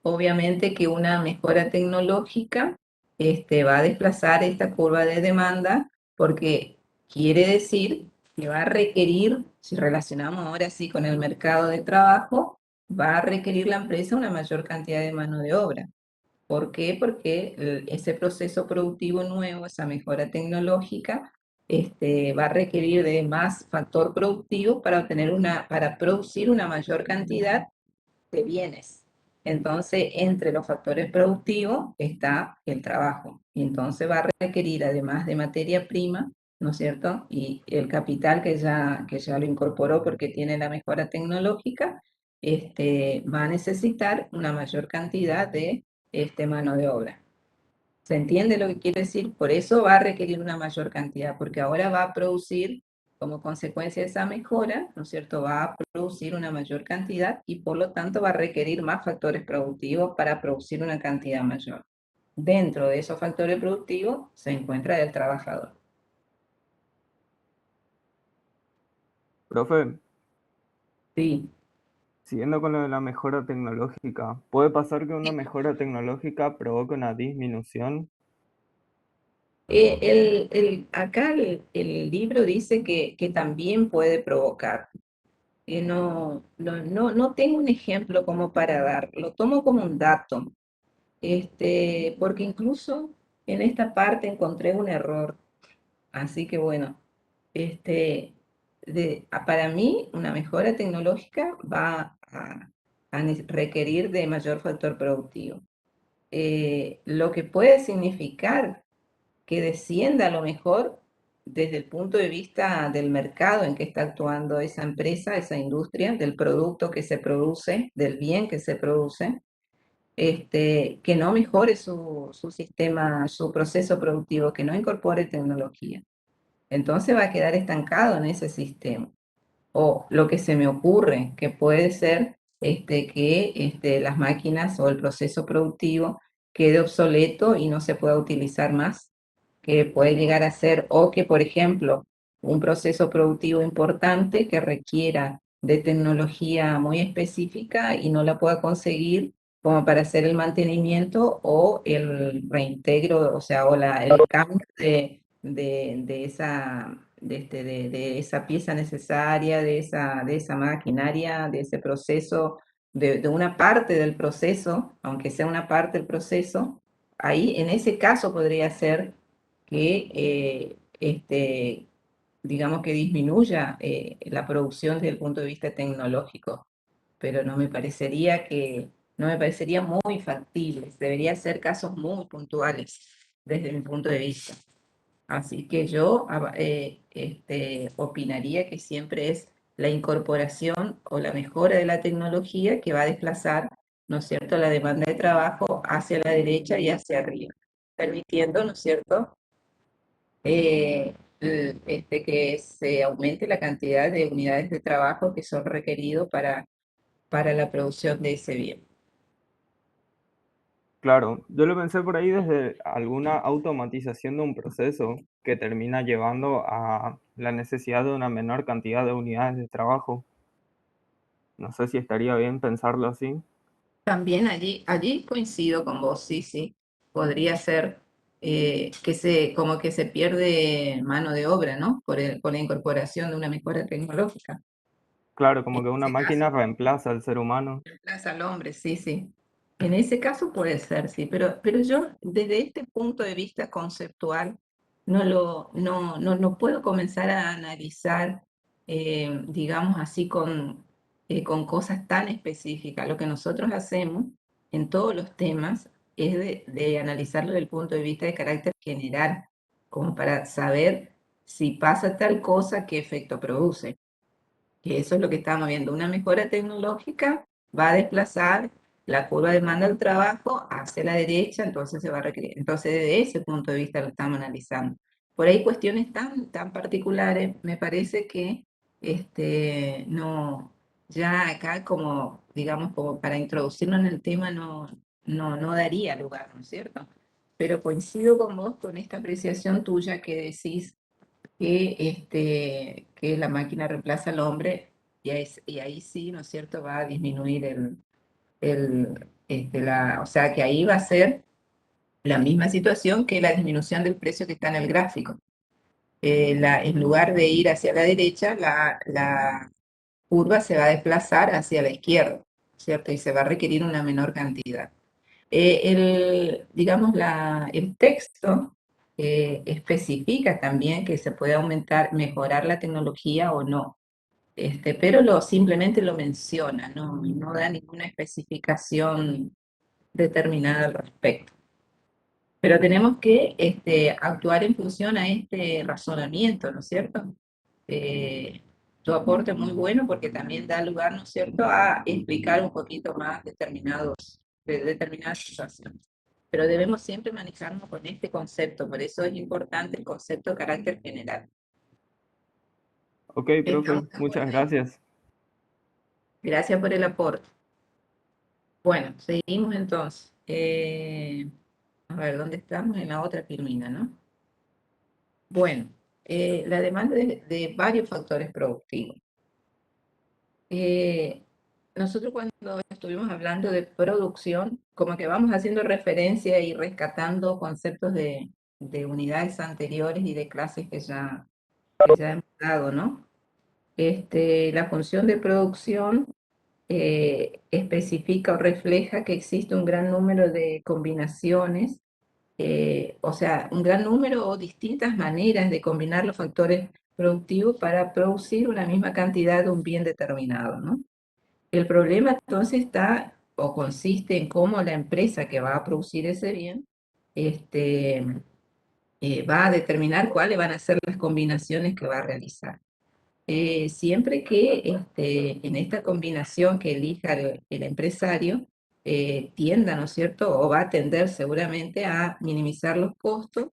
obviamente que una mejora tecnológica va a desplazar esta curva de demanda porque quiere decir que va a requerir, si relacionamos ahora sí con el mercado de trabajo, va a requerir la empresa una mayor cantidad de mano de obra. ¿Por qué? Porque ese proceso productivo nuevo, esa mejora tecnológica, va a requerir de más factor productivo para producir una mayor cantidad de bienes. Entonces, entre los factores productivos está el trabajo. Y entonces va a requerir, además de materia prima, ¿no es cierto? Y el capital que ya lo incorporó porque tiene la mejora tecnológica, va a necesitar una mayor cantidad de mano de obra. ¿Se entiende lo que quiero decir? Por eso va a requerir una mayor cantidad, porque ahora va a producir, como consecuencia de esa mejora, ¿no es cierto? Va a producir una mayor cantidad y por lo tanto va a requerir más factores productivos para producir una cantidad mayor. Dentro de esos factores productivos se encuentra el trabajador. Profe, Sí. siguiendo con lo de la mejora tecnológica, ¿puede pasar que una mejora tecnológica provoque una disminución? Acá el libro dice que también puede provocar. No tengo un ejemplo como para dar, lo tomo como un dato, porque incluso en esta parte encontré un error, así que bueno, para mí una mejora tecnológica va a requerir de mayor factor productivo. Lo que puede significar que descienda a lo mejor desde el punto de vista del mercado en que está actuando esa empresa, esa industria, del producto que se produce, del bien que se produce, que no mejore su sistema, su proceso productivo, que no incorpore tecnología. Entonces va a quedar estancado en ese sistema. O lo que se me ocurre, que puede ser que las máquinas o el proceso productivo quede obsoleto y no se pueda utilizar más, que puede llegar a ser, o que, por ejemplo, un proceso productivo importante que requiera de tecnología muy específica y no la pueda conseguir como para hacer el mantenimiento o el reintegro, o sea, el cambio de esa pieza necesaria, de esa maquinaria, de ese proceso, de una parte del proceso, aunque sea una parte del proceso, ahí en ese caso podría ser que, digamos que disminuya la producción desde el punto de vista tecnológico, pero no me parecería muy factible, debería ser casos muy puntuales desde mi punto de vista. Así que yo opinaría que siempre es la incorporación o la mejora de la tecnología que va a desplazar, ¿no es cierto?, la demanda de trabajo hacia la derecha y hacia arriba, permitiendo, ¿no es cierto?, que se aumente la cantidad de unidades de trabajo que son requeridos para la producción de ese bien. Claro, yo lo pensé por ahí desde alguna automatización de un proceso que termina llevando a la necesidad de una menor cantidad de unidades de trabajo. No sé si estaría bien pensarlo así. También allí coincido con vos, sí, sí, podría ser como que se pierde mano de obra, ¿no? Por la incorporación de una mejora tecnológica. Claro, como que En una ese caso, máquina reemplaza al ser humano. reemplaza al hombre, sí, sí. En ese caso puede ser, sí, pero yo desde este punto de vista conceptual no puedo comenzar a analizar, digamos así, con cosas tan específicas. Lo que nosotros hacemos en todos los temas es de analizarlo desde el punto de vista de carácter general, como para saber si pasa tal cosa, qué efecto produce. Que eso es lo que estamos viendo. Una mejora tecnológica va a desplazar la curva de demanda del trabajo hacia la derecha, entonces se va a requerir. Entonces, desde ese punto de vista lo estamos analizando. Por ahí cuestiones tan particulares, me parece que no, ya acá como, digamos, como para introducirnos en el tema no daría lugar, ¿no es cierto? Pero coincido con vos con esta apreciación tuya que decís que la máquina reemplaza al hombre y ahí sí, ¿no es cierto?, va a disminuir o sea, que ahí va a ser la misma situación que la disminución del precio que está en el gráfico. En lugar de ir hacia la derecha, la curva se va a desplazar hacia la izquierda, ¿cierto? Y se va a requerir una menor cantidad. Digamos, el texto especifica también que se puede mejorar la tecnología o no, pero simplemente lo menciona, no da ninguna especificación determinada al respecto. Pero tenemos que actuar en función a este razonamiento, ¿no es cierto? Tu aporte es muy bueno porque también da lugar, ¿no es cierto?, a explicar un poquito más determinadas situaciones. Pero debemos siempre manejarnos con este concepto, por eso es importante el concepto de carácter general. Ok, ¿Estamos profe, de acuerdo muchas ahí? gracias. Gracias por el aporte. Bueno, seguimos entonces. A ver, ¿dónde estamos? En la otra filmina, ¿no? Bueno, la demanda de varios factores productivos. Nosotros cuando estuvimos hablando de producción, como que vamos haciendo referencia y rescatando conceptos de unidades anteriores y de clases que ya hemos dado, ¿no? La función de producción especifica o refleja que existe un gran número de combinaciones, o sea, un gran número o distintas maneras de combinar los factores productivos para producir una misma cantidad de un bien determinado, ¿no? El problema entonces está o consiste en cómo la empresa que va a producir ese bien va a determinar cuáles van a ser las combinaciones que va a realizar. Siempre que en esta combinación que elija el empresario tienda, ¿no es cierto?, o va a tender seguramente a minimizar los costos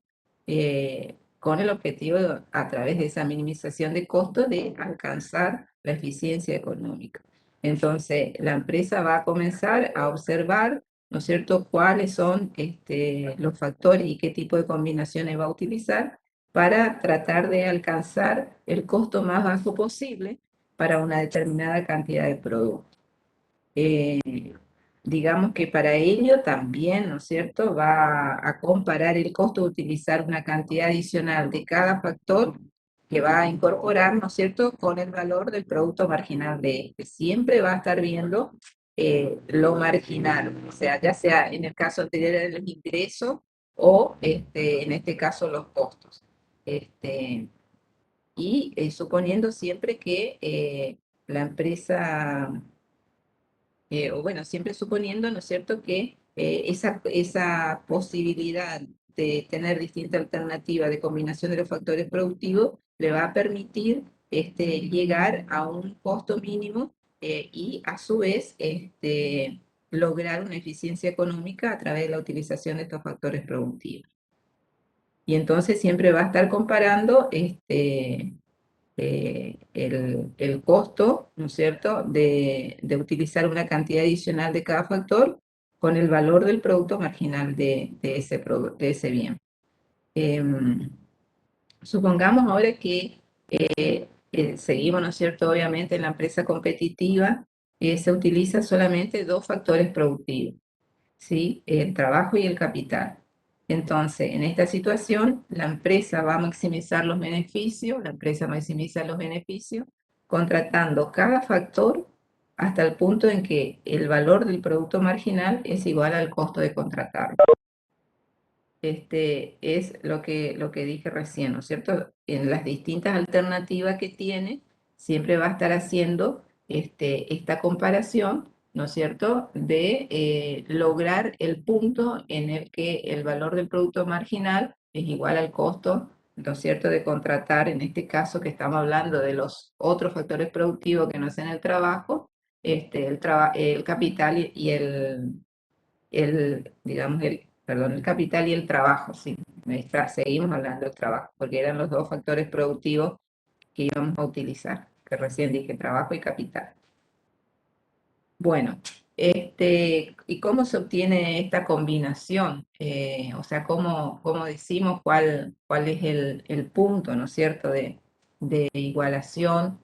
con el objetivo, a través de esa minimización de costos, de alcanzar la eficiencia económica. Entonces, la empresa va a comenzar a observar, ¿no es cierto?, cuáles son los factores y qué tipo de combinaciones va a utilizar para tratar de alcanzar el costo más bajo posible para una determinada cantidad de producto. Digamos que para ello también, ¿no es cierto?, va a comparar el costo de utilizar una cantidad adicional de cada factor que va a incorporar, ¿no es cierto?, con el valor del producto marginal de este. Siempre va a estar viendo lo marginal, o sea, ya sea en el caso anterior el ingreso o en este caso los costos. Y suponiendo siempre que la empresa, o bueno, siempre suponiendo, ¿no es cierto?, que esa posibilidad de tener distinta alternativa de combinación de los factores productivos le va a permitir llegar a un costo mínimo y a su vez lograr una eficiencia económica a través de la utilización de estos factores productivos. Y entonces siempre va a estar comparando el costo, ¿no es cierto?, de utilizar una cantidad adicional de cada factor con el valor del producto marginal de ese bien. Supongamos ahora que seguimos, ¿no es cierto?, obviamente en la empresa competitiva se utiliza solamente dos factores productivos, ¿sí?, el trabajo y el capital. Entonces, en esta situación, la empresa va a maximizar los beneficios, contratando cada factor hasta el punto en que el valor del producto marginal es igual al costo de contratarlo. Es lo que dije recién, ¿no es cierto? En las distintas alternativas que tiene, siempre va a estar haciendo esta comparación, ¿no es cierto?, de lograr el punto en el que el valor del producto marginal es igual al costo, ¿no es cierto?, de contratar, en este caso que estamos hablando de los otros factores productivos que no hacen el trabajo, el capital y el capital y el trabajo, sí. Seguimos hablando del trabajo, porque eran los dos factores productivos que íbamos a utilizar, que recién dije, trabajo y capital. Bueno, ¿y cómo se obtiene esta combinación? O sea, ¿cómo decimos cuál es el punto, ¿no es cierto?, de igualación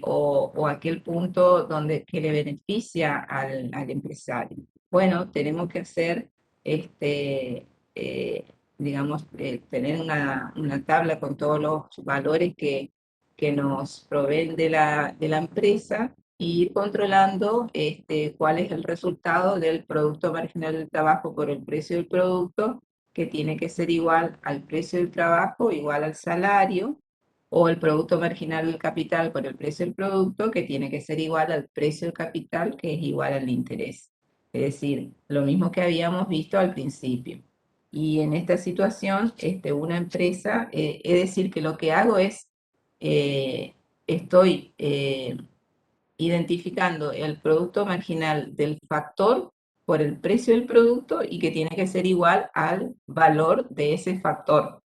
o aquel punto que le beneficia al empresario. Bueno, tenemos que hacer, tener una tabla con todos los valores que nos proveen de la empresa, y ir controlando cuál es el resultado del producto marginal del trabajo por el precio del producto, que tiene que ser igual al precio del trabajo, igual al salario, o el producto marginal del capital por el precio del producto, que tiene que ser igual al precio del capital, que es igual al interés. Es decir, lo mismo que habíamos visto al principio. Y en esta situación, una empresa, es decir, que lo que hago es, estoy identificando el producto marginal del factor por el precio del producto y que tiene que ser igual al valor de ese factor.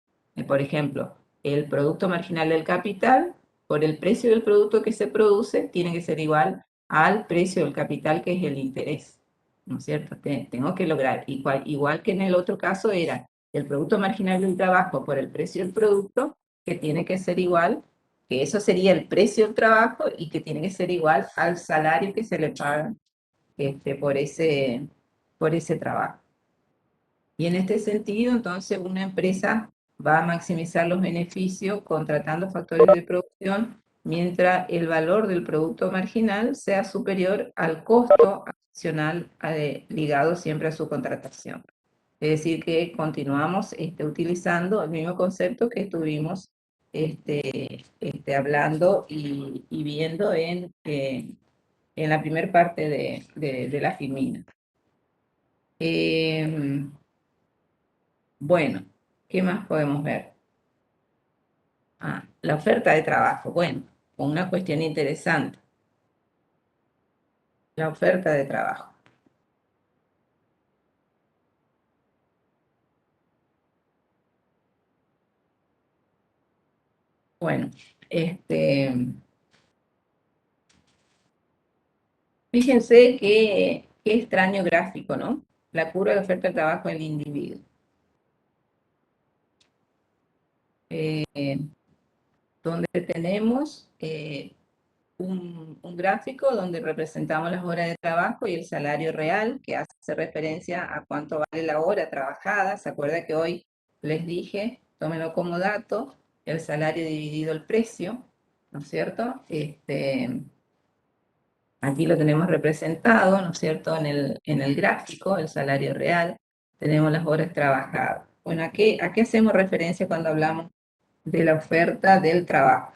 Por ejemplo, el producto marginal del capital por el precio del producto que se produce tiene que ser igual al precio del capital, que es el interés. ¿No es cierto? Tengo que lograr, igual que en el otro caso era el producto marginal del trabajo por el precio del producto, que tiene que ser igual, que eso sería el precio del trabajo y que tiene que ser igual al salario que se le paga por ese trabajo. Y en este sentido, entonces, una empresa va a maximizar los beneficios contratando factores de producción mientras el valor del producto marginal sea superior al costo adicional ligado siempre a su contratación. Es decir, que continuamos utilizando el mismo concepto que estuvimos hablando y viendo en la primera parte de la FIMINA. Bueno, ¿qué más podemos ver? La oferta de trabajo. Bueno, una cuestión interesante. La oferta de trabajo. Bueno, fíjense qué extraño gráfico, ¿no? La curva de oferta de trabajo del individuo. Donde tenemos un gráfico donde representamos las horas de trabajo y el salario real, que hace referencia a cuánto vale la hora trabajada. ¿Se acuerda que hoy les dije, tómenlo como dato, el salario dividido el precio, ¿no es cierto? Aquí lo tenemos representado, ¿no es cierto?, en el gráfico, el salario real, tenemos las horas trabajadas. Bueno, ¿a qué hacemos referencia cuando hablamos de la oferta del trabajo?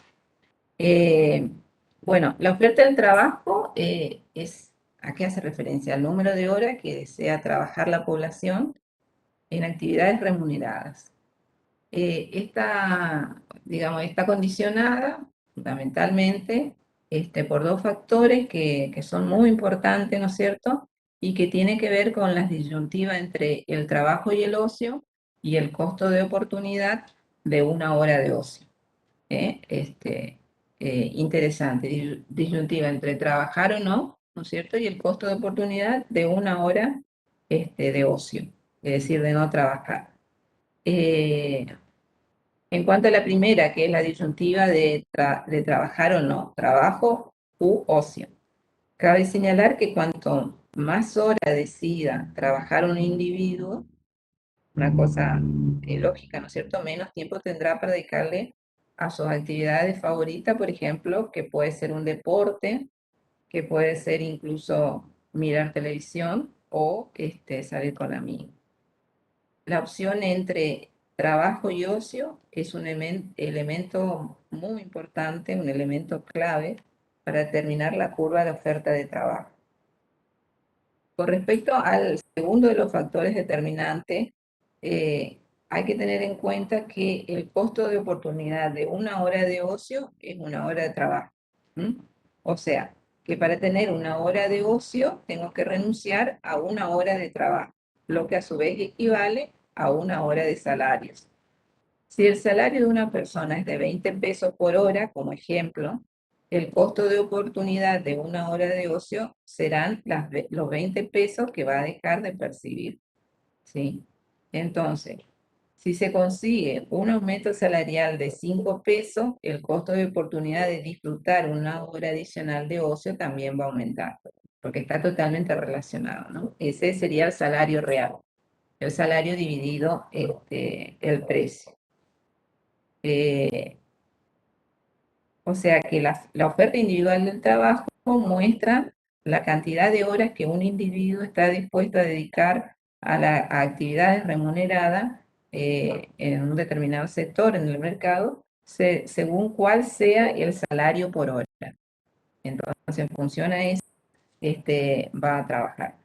Bueno, la oferta del trabajo ¿a qué hace referencia? Al número de horas que desea trabajar la población en actividades remuneradas. Está condicionada fundamentalmente por dos factores que son muy importantes, ¿no es cierto?, y que tiene que ver con las disyuntivas entre el trabajo y el ocio y el costo de oportunidad de una hora de ocio. Interesante, disyuntiva entre trabajar o no, ¿no es cierto?, y el costo de oportunidad de una hora de ocio, es decir, de no trabajar. En cuanto a la primera, que es la disyuntiva de trabajar o no, trabajo u ocio, cabe señalar que cuanto más horas decida trabajar un individuo, una cosa lógica, ¿no es cierto? Menos tiempo tendrá para dedicarle a sus actividades favoritas, por ejemplo, que puede ser un deporte, que puede ser incluso mirar televisión o salir con amigos. La opción entre trabajo y ocio es un elemento muy importante, un elemento clave para determinar la curva de oferta de trabajo. Con respecto al segundo de los factores determinantes, hay que tener en cuenta que el costo de oportunidad de una hora de ocio es una hora de trabajo. O sea, que para tener una hora de ocio tengo que renunciar a una hora de trabajo, lo que a su vez equivale a una hora de salarios. Si el salario de una persona es de 20 pesos por hora, como ejemplo, el costo de oportunidad de una hora de ocio serán los 20 pesos que va a dejar de percibir, ¿sí? Entonces, si se consigue un aumento salarial de 5 pesos, el costo de oportunidad de disfrutar una hora adicional de ocio también va a aumentar, porque está totalmente relacionado, ¿no? Ese sería el salario real, el salario dividido el precio. O sea que la oferta individual del trabajo muestra la cantidad de horas que un individuo está dispuesto a dedicar a actividades remuneradas en un determinado sector en el mercado, según cuál sea el salario por hora. Entonces, en función a eso, va a trabajar.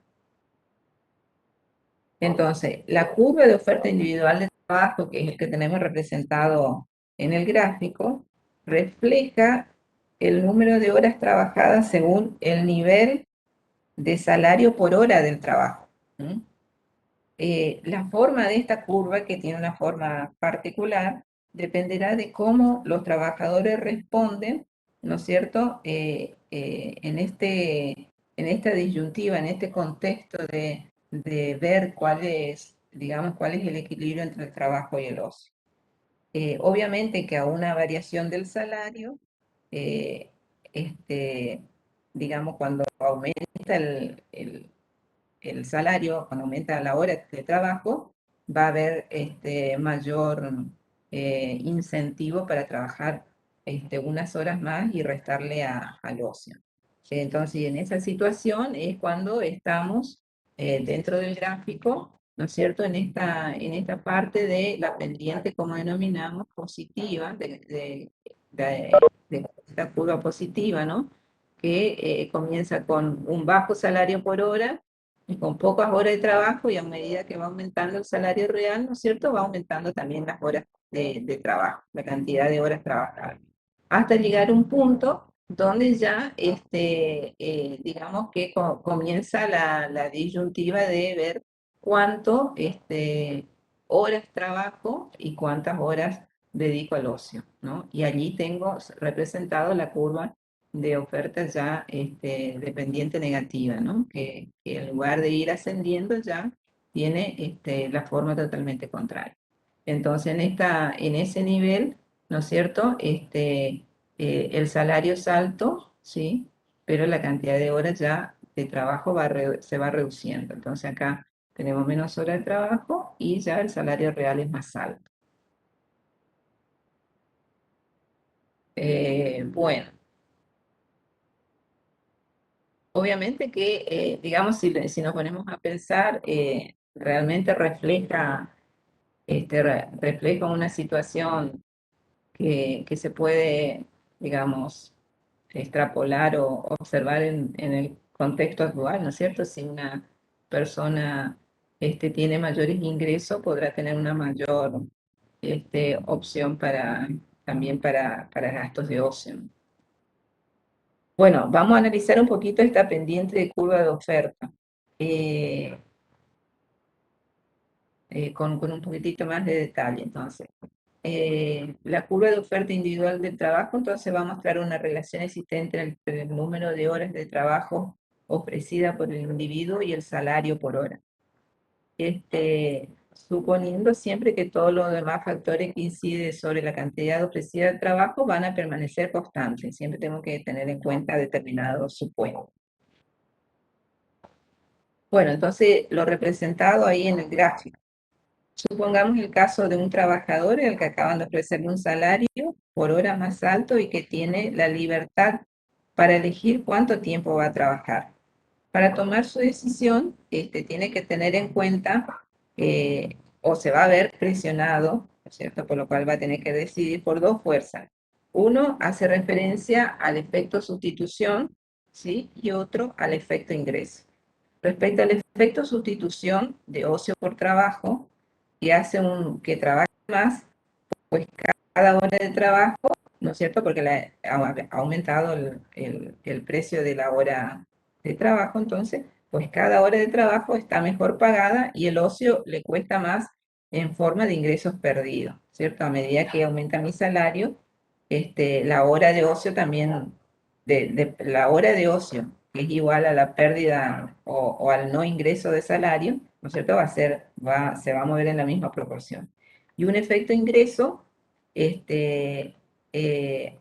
Entonces, la curva de oferta individual de trabajo, que es el que tenemos representado en el gráfico, refleja el número de horas trabajadas según el nivel de salario por hora del trabajo. La forma de esta curva, que tiene una forma particular, dependerá de cómo los trabajadores responden, ¿no es cierto?, en esta disyuntiva, en este contexto de ver cuál es, digamos, cuál es el equilibrio entre el trabajo y el ocio. Obviamente que a una variación del salario, eh, digamos, cuando aumenta el salario, cuando aumenta la hora de trabajo, va a haber mayor incentivo para trabajar unas horas más y restarle al ocio. Entonces, en esa situación es cuando estamos dentro del gráfico, ¿no es cierto?, en esta parte de la pendiente, como denominamos, positiva, de esta curva positiva, ¿no?, que comienza con un bajo salario por hora y con pocas horas de trabajo, y a medida que va aumentando el salario real, ¿no es cierto?, va aumentando también las horas de trabajo, la cantidad de horas trabajadas, hasta llegar a un punto donde ya, digamos que comienza la disyuntiva de ver cuánto horas trabajo y cuántas horas dedico al ocio, ¿no? Y allí tengo representado la curva de ofertas ya dependiente negativa, ¿no? Que en lugar de ir ascendiendo ya tiene la forma totalmente contraria. Entonces, en ese nivel, ¿no es cierto?, el salario es alto, ¿sí?, pero la cantidad de horas ya de trabajo se va reduciendo. Entonces, acá tenemos menos horas de trabajo y ya el salario real es más alto. Bueno. Obviamente que, digamos, si nos ponemos a pensar, realmente refleja una situación que se puede, digamos, extrapolar o observar en el contexto actual, ¿no es cierto? Si una persona tiene mayores ingresos, podrá tener una mayor opción también para gastos de ocio. Bueno, vamos a analizar un poquito esta pendiente de curva de oferta, con un poquitito más de detalle. Entonces, la curva de oferta individual del trabajo, entonces va a mostrar una relación existente entre el número de horas de trabajo ofrecida por el individuo y el salario por hora. Suponiendo siempre que todos los demás factores que inciden sobre la cantidad ofrecida de trabajo van a permanecer constantes. Siempre tenemos que tener en cuenta determinados supuestos. Bueno, entonces lo representado ahí en el gráfico. Supongamos el caso de un trabajador al que acaban de ofrecerle un salario por hora más alto y que tiene la libertad para elegir cuánto tiempo va a trabajar. Para tomar su decisión, tiene que tener en cuenta o se va a ver presionado, ¿no es cierto? Por lo cual va a tener que decidir por dos fuerzas. Uno hace referencia al efecto sustitución, ¿sí? Y otro al efecto ingreso. Respecto al efecto sustitución de ocio por trabajo, que hace que trabaje más, pues cada hora de trabajo, ¿no es cierto? Porque ha aumentado el precio de la hora de trabajo, entonces, pues cada hora de trabajo está mejor pagada y el ocio le cuesta más en forma de ingresos perdidos, ¿cierto? A medida que aumenta mi salario, la hora de ocio también, la hora de ocio, que es igual a la pérdida o al no ingreso de salario, ¿no es cierto? Se va a mover en la misma proporción. Y un efecto ingreso,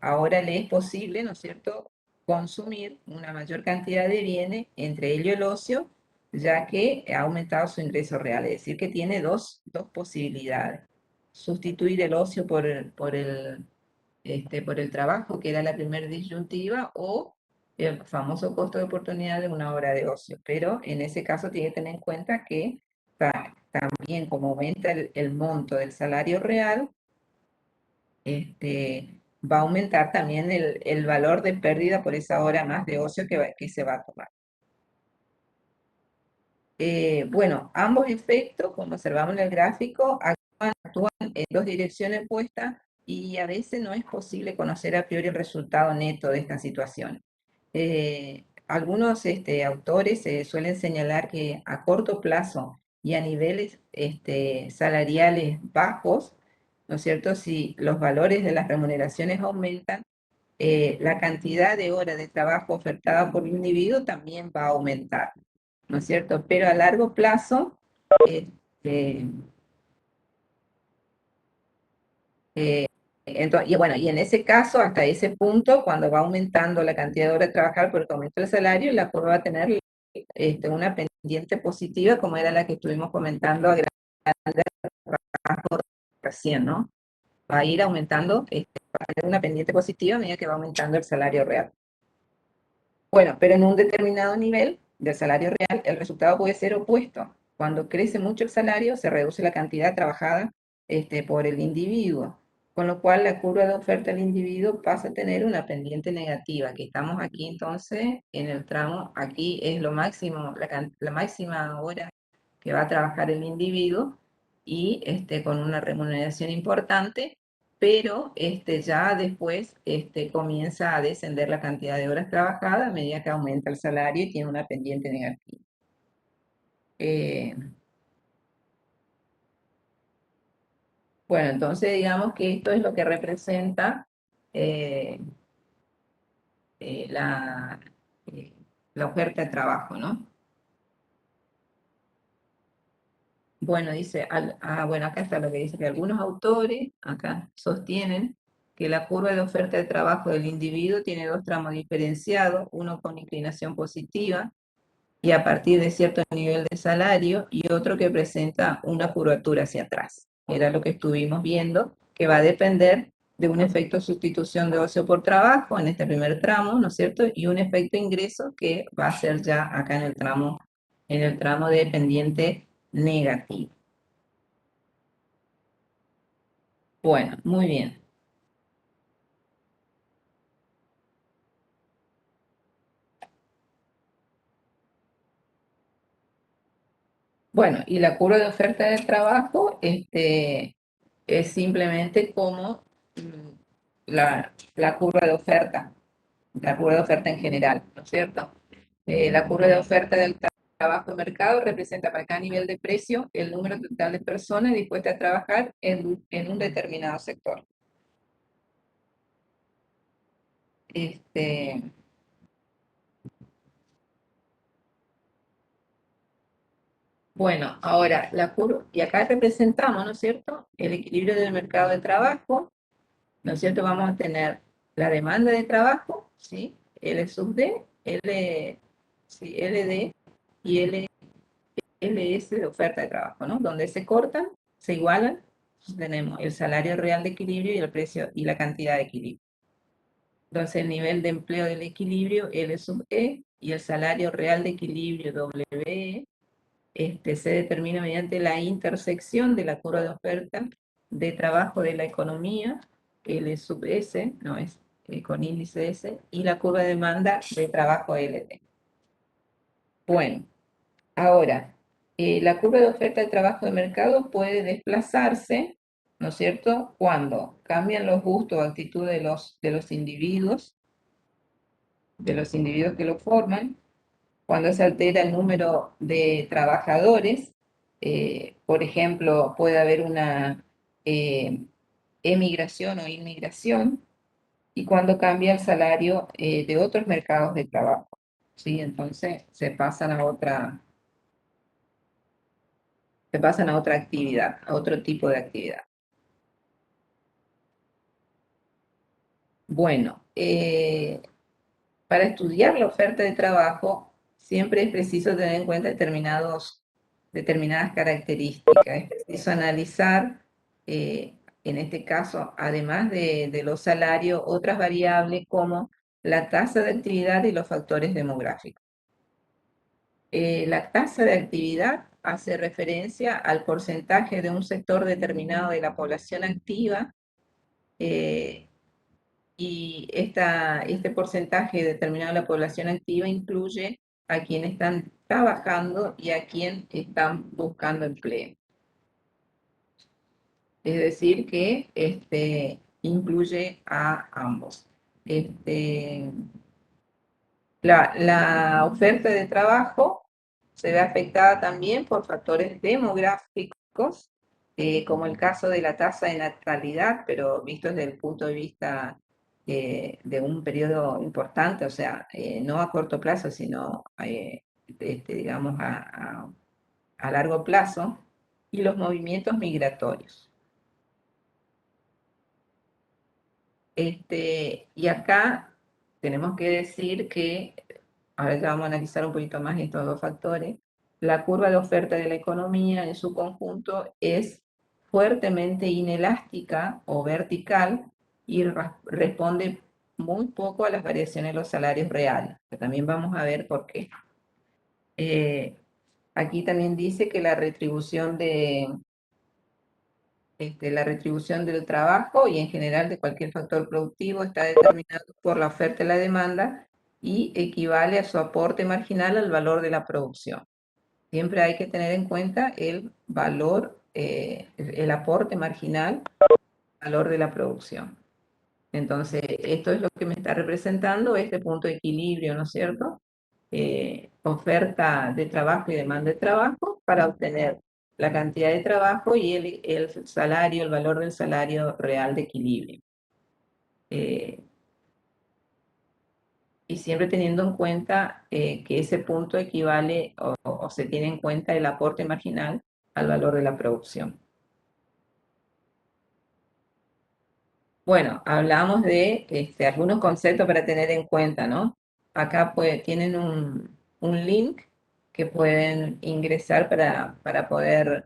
ahora le es posible, ¿no es cierto?, consumir una mayor cantidad de bienes, entre ellos el ocio, ya que ha aumentado su ingreso real, es decir, que tiene dos posibilidades. Sustituir el ocio por el trabajo, que era la primera disyuntiva, o el famoso costo de oportunidad de una hora de ocio. Pero en ese caso tiene que tener en cuenta que también como aumenta el monto del salario real, va a aumentar también el valor de pérdida por esa hora más de ocio que se va a tomar. Bueno, ambos efectos, como observamos en el gráfico, actúan en dos direcciones opuestas y a veces no es posible conocer a priori el resultado neto de esta situación. Algunos autores suelen señalar que a corto plazo y a niveles salariales bajos, ¿no es cierto? Si los valores de las remuneraciones aumentan, la cantidad de horas de trabajo ofertada por el individuo también va a aumentar, ¿no es cierto? Pero a largo plazo, este, y bueno, y en ese caso, hasta ese punto, cuando va aumentando la cantidad de horas de trabajar por el aumento del salario, la curva va a tener una pendiente positiva, como era la que estuvimos comentando a grandes rasgos recién, ¿no? Va a ir aumentando, va a tener una pendiente positiva a medida que va aumentando el salario real. Bueno, pero en un determinado nivel del salario real, el resultado puede ser opuesto. Cuando crece mucho el salario, se reduce la cantidad trabajada por el individuo, con lo cual la curva de oferta del individuo pasa a tener una pendiente negativa, que estamos aquí entonces en el tramo, aquí es lo máximo, la máxima hora que va a trabajar el individuo y con una remuneración importante, pero ya después comienza a descender la cantidad de horas trabajadas a medida que aumenta el salario y tiene una pendiente negativa. Bueno, entonces digamos que esto es lo que representa la, la oferta de trabajo, ¿no? Bueno, dice, bueno, acá está lo que dice, que algunos autores acá sostienen que la curva de oferta de trabajo del individuo tiene dos tramos diferenciados, uno con inclinación positiva y a partir de cierto nivel de salario, y otro que presenta una curvatura hacia atrás. Era lo que estuvimos viendo, que va a depender de un efecto sustitución de ocio por trabajo en este primer tramo, ¿no es cierto? Y un efecto ingreso que va a ser ya acá en el tramo de pendiente negativo. Bueno, muy bien. Bueno, y la curva de oferta de trabajo es simplemente como la curva de oferta, la curva de oferta en general, ¿no es cierto? La curva de oferta del trabajo en mercado representa para cada nivel de precio el número total de personas dispuestas a trabajar en un determinado sector. Bueno, ahora la curva, y acá representamos, ¿no es cierto?, el equilibrio del mercado de trabajo, ¿no es cierto? Vamos a tener la demanda de trabajo, ¿sí? L sub D, sí, LD y LS de oferta de trabajo, ¿no? Donde se cortan se igualan, tenemos el salario real de equilibrio y el precio y la cantidad de equilibrio. Entonces el nivel de empleo del equilibrio, L sub E, y el salario real de equilibrio, W, se determina mediante la intersección de la curva de oferta de trabajo de la economía, L sub S, no es con índice S, y la curva de demanda de trabajo LT. Bueno, ahora, la curva de oferta de trabajo de mercado puede desplazarse, ¿no es cierto?, cuando cambian los gustos o actitudes de los individuos que lo forman, cuando se altera el número de trabajadores, por ejemplo, puede haber una emigración o inmigración, y cuando cambia el salario de otros mercados de trabajo, ¿sí? Entonces se pasan a otra actividad, a otro tipo de actividad. Bueno, para estudiar la oferta de trabajo, siempre es preciso tener en cuenta determinadas características. Es preciso analizar, en este caso, además de los salarios, otras variables como la tasa de actividad y los factores demográficos. La tasa de actividad hace referencia al porcentaje de un sector determinado de la población activa, y este porcentaje determinado de la población activa incluye a quienes están trabajando y a quienes están buscando empleo. Es decir, que incluye a ambos. La oferta de trabajo se ve afectada también por factores demográficos, como el caso de la tasa de natalidad, pero visto desde el punto de vista de un periodo importante, o sea, no a corto plazo, sino, digamos, a largo plazo, y los movimientos migratorios. Y acá tenemos que decir que, ahora ya vamos a analizar un poquito más estos dos factores, la curva de oferta de la economía en su conjunto es fuertemente inelástica o vertical y responde muy poco a las variaciones de los salarios reales, que también vamos a ver por qué. Aquí también dice que la retribución del trabajo y en general de cualquier factor productivo está determinado por la oferta y la demanda y equivale a su aporte marginal al valor de la producción. Siempre hay que tener en cuenta el valor, el aporte marginal al valor de la producción. Entonces, esto es lo que me está representando este punto de equilibrio, ¿no es cierto? Oferta de trabajo y demanda de trabajo para obtener la cantidad de trabajo y el salario, el valor del salario real de equilibrio. Y siempre teniendo en cuenta que ese punto equivale o se tiene en cuenta el aporte marginal al valor de la producción. Bueno, hablamos de algunos conceptos para tener en cuenta, ¿no? Acá tienen un link que pueden ingresar para poder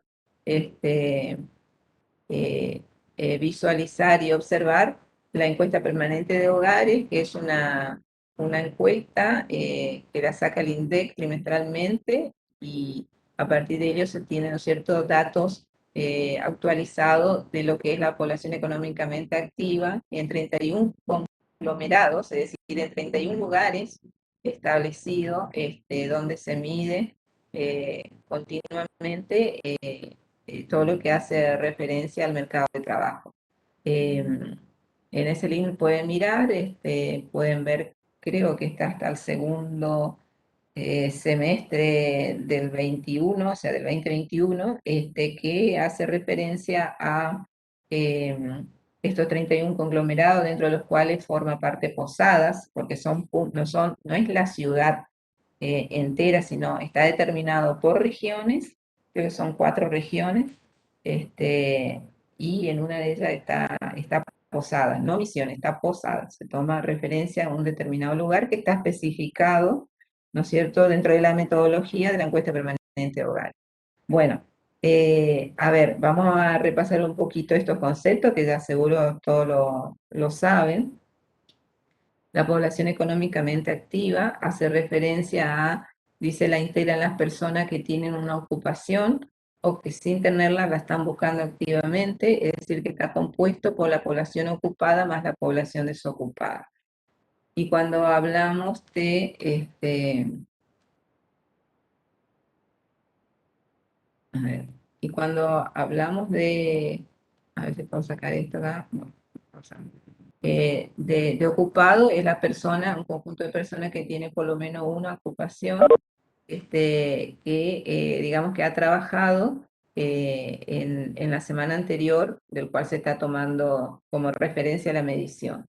visualizar y observar la encuesta permanente de hogares, que es una encuesta que la saca el INDEC trimestralmente, y a partir de ello se tienen, ¿no es cierto?, datos actualizados de lo que es la población económicamente activa en 31 conglomerados, es decir, en 31 lugares establecidos, donde se mide continuamente todo lo que hace referencia al mercado de trabajo. En ese link pueden mirar, pueden ver, creo que está hasta el segundo semestre del 21, o sea, del 2021, que hace referencia a estos 31 conglomerados, dentro de los cuales forma parte Posadas, porque no es la ciudad entera, sino está determinado por regiones, creo que son 4 regiones, y en una de ellas está Posadas, no Misiones, está Posadas. Se toma referencia a un determinado lugar que está especificado, ¿no es cierto?, dentro de la metodología de la encuesta permanente de hogares. Bueno, A ver, vamos a repasar un poquito estos conceptos que ya seguro todos lo saben. La población económicamente activa hace referencia a, dice, la integran las personas que tienen una ocupación o que sin tenerla la están buscando activamente, es decir, que está compuesto por la población ocupada más la población desocupada. Y cuando hablamos de, a ver, y cuando hablamos de, a ver si puedo sacar esto acá, no, de ocupado es la persona, un conjunto de personas que tiene por lo menos una ocupación, que digamos que ha trabajado en la semana anterior, del cual se está tomando como referencia la medición,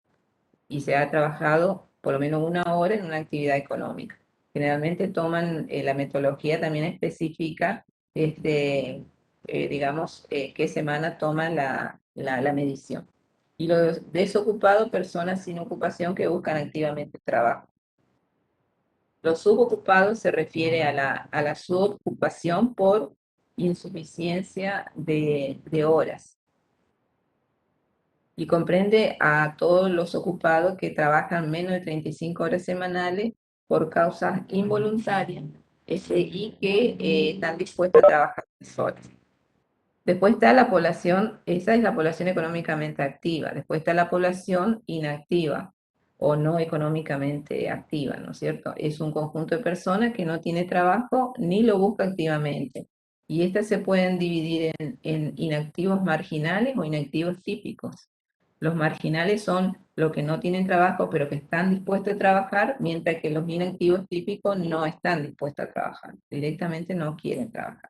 y se ha trabajado por lo menos una hora en una actividad económica. Generalmente toman la metodología también específica, digamos, qué semana toman la medición. Y los desocupados, personas sin ocupación que buscan activamente trabajo. Los subocupados se refiere a la subocupación por insuficiencia de horas y comprende a todos los ocupados que trabajan menos de 35 horas semanales por causas involuntarias y que están dispuestos a trabajar más horas. Después está la población, esa es la población económicamente activa. Después está la población inactiva o no económicamente activa, ¿no es cierto? Es un conjunto de personas que no tiene trabajo ni lo busca activamente. Y estas se pueden dividir en inactivos marginales o inactivos típicos. Los marginales son los que no tienen trabajo pero que están dispuestos a trabajar, mientras que los inactivos típicos no están dispuestos a trabajar, directamente no quieren trabajar.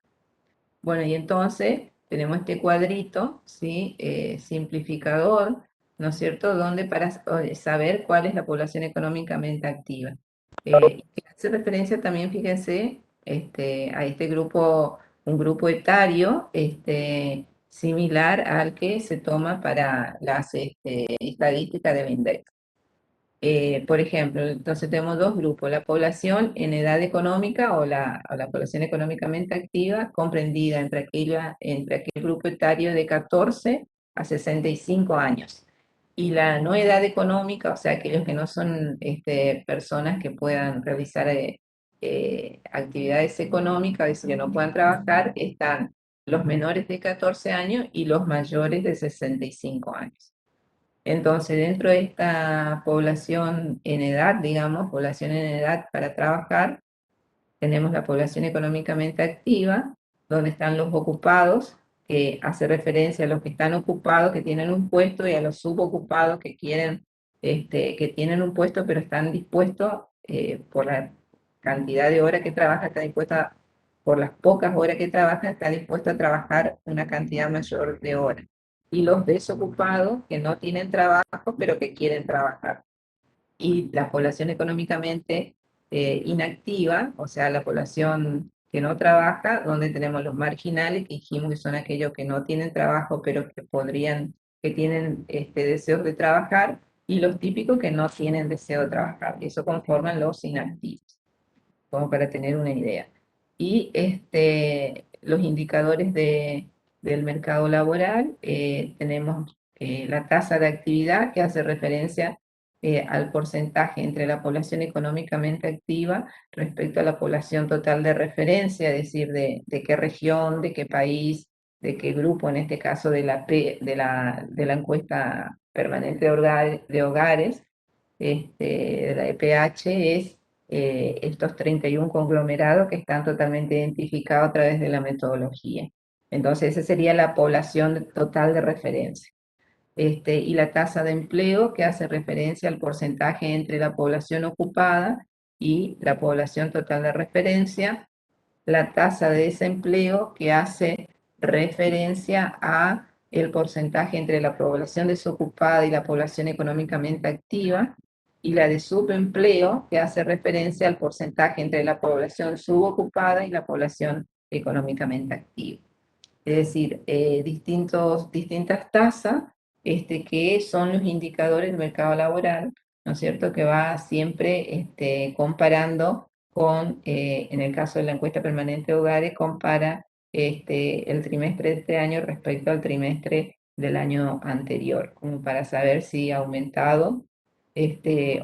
Bueno, y entonces tenemos este cuadrito, ¿sí? Simplificador, ¿no es cierto? Donde para saber cuál es la población económicamente activa. Hace referencia también, fíjense, a este grupo, un grupo etario, similar al que se toma para las estadísticas de INDEC. Por ejemplo, entonces tenemos dos grupos, la población en edad económica o la población económicamente activa, comprendida entre aquel grupo etario de 14 a 65 años. Y la no edad económica, o sea, aquellos que no son personas que puedan realizar actividades económicas, es decir, que no puedan trabajar, están los menores de 14 años y los mayores de 65 años. Entonces, dentro de esta población en edad, digamos, población en edad para trabajar, tenemos la población económicamente activa, donde están los ocupados, que hace referencia a los que están ocupados, que tienen un puesto, y a los subocupados que quieren, que tienen un puesto, pero están dispuestos, por la cantidad de horas que trabaja, está dispuesta, por las pocas horas que trabaja, está dispuesto a trabajar una cantidad mayor de horas. Y los desocupados que no tienen trabajo, pero que quieren trabajar. Y la población económicamente inactiva, o sea, la población que no trabaja, donde tenemos los marginales, que dijimos que son aquellos que no tienen trabajo, pero que que tienen deseos de trabajar, y los típicos que no tienen deseo de trabajar. Eso conforman los inactivos, como para tener una idea. Y los indicadores del mercado laboral, tenemos la tasa de actividad, que hace referencia al porcentaje entre la población económicamente activa respecto a la población total de referencia, es decir, de qué región, de qué país, de qué grupo, en este caso de la encuesta permanente de hogares, de la EPH, es estos 31 conglomerados que están totalmente identificados a través de la metodología. Entonces, esa sería la población total de referencia. Y la tasa de empleo, que hace referencia al porcentaje entre la población ocupada y la población total de referencia. La tasa de desempleo, que hace referencia a el porcentaje entre la población desocupada y la población económicamente activa, y la de subempleo, que hace referencia al porcentaje entre la población subocupada y la población económicamente activa. Es decir, distintas tasas, que son los indicadores del mercado laboral, ¿no es cierto?, que va siempre comparando con, en el caso de la encuesta permanente de hogares, compara el trimestre de este año respecto al trimestre del año anterior, como para saber si ha aumentado,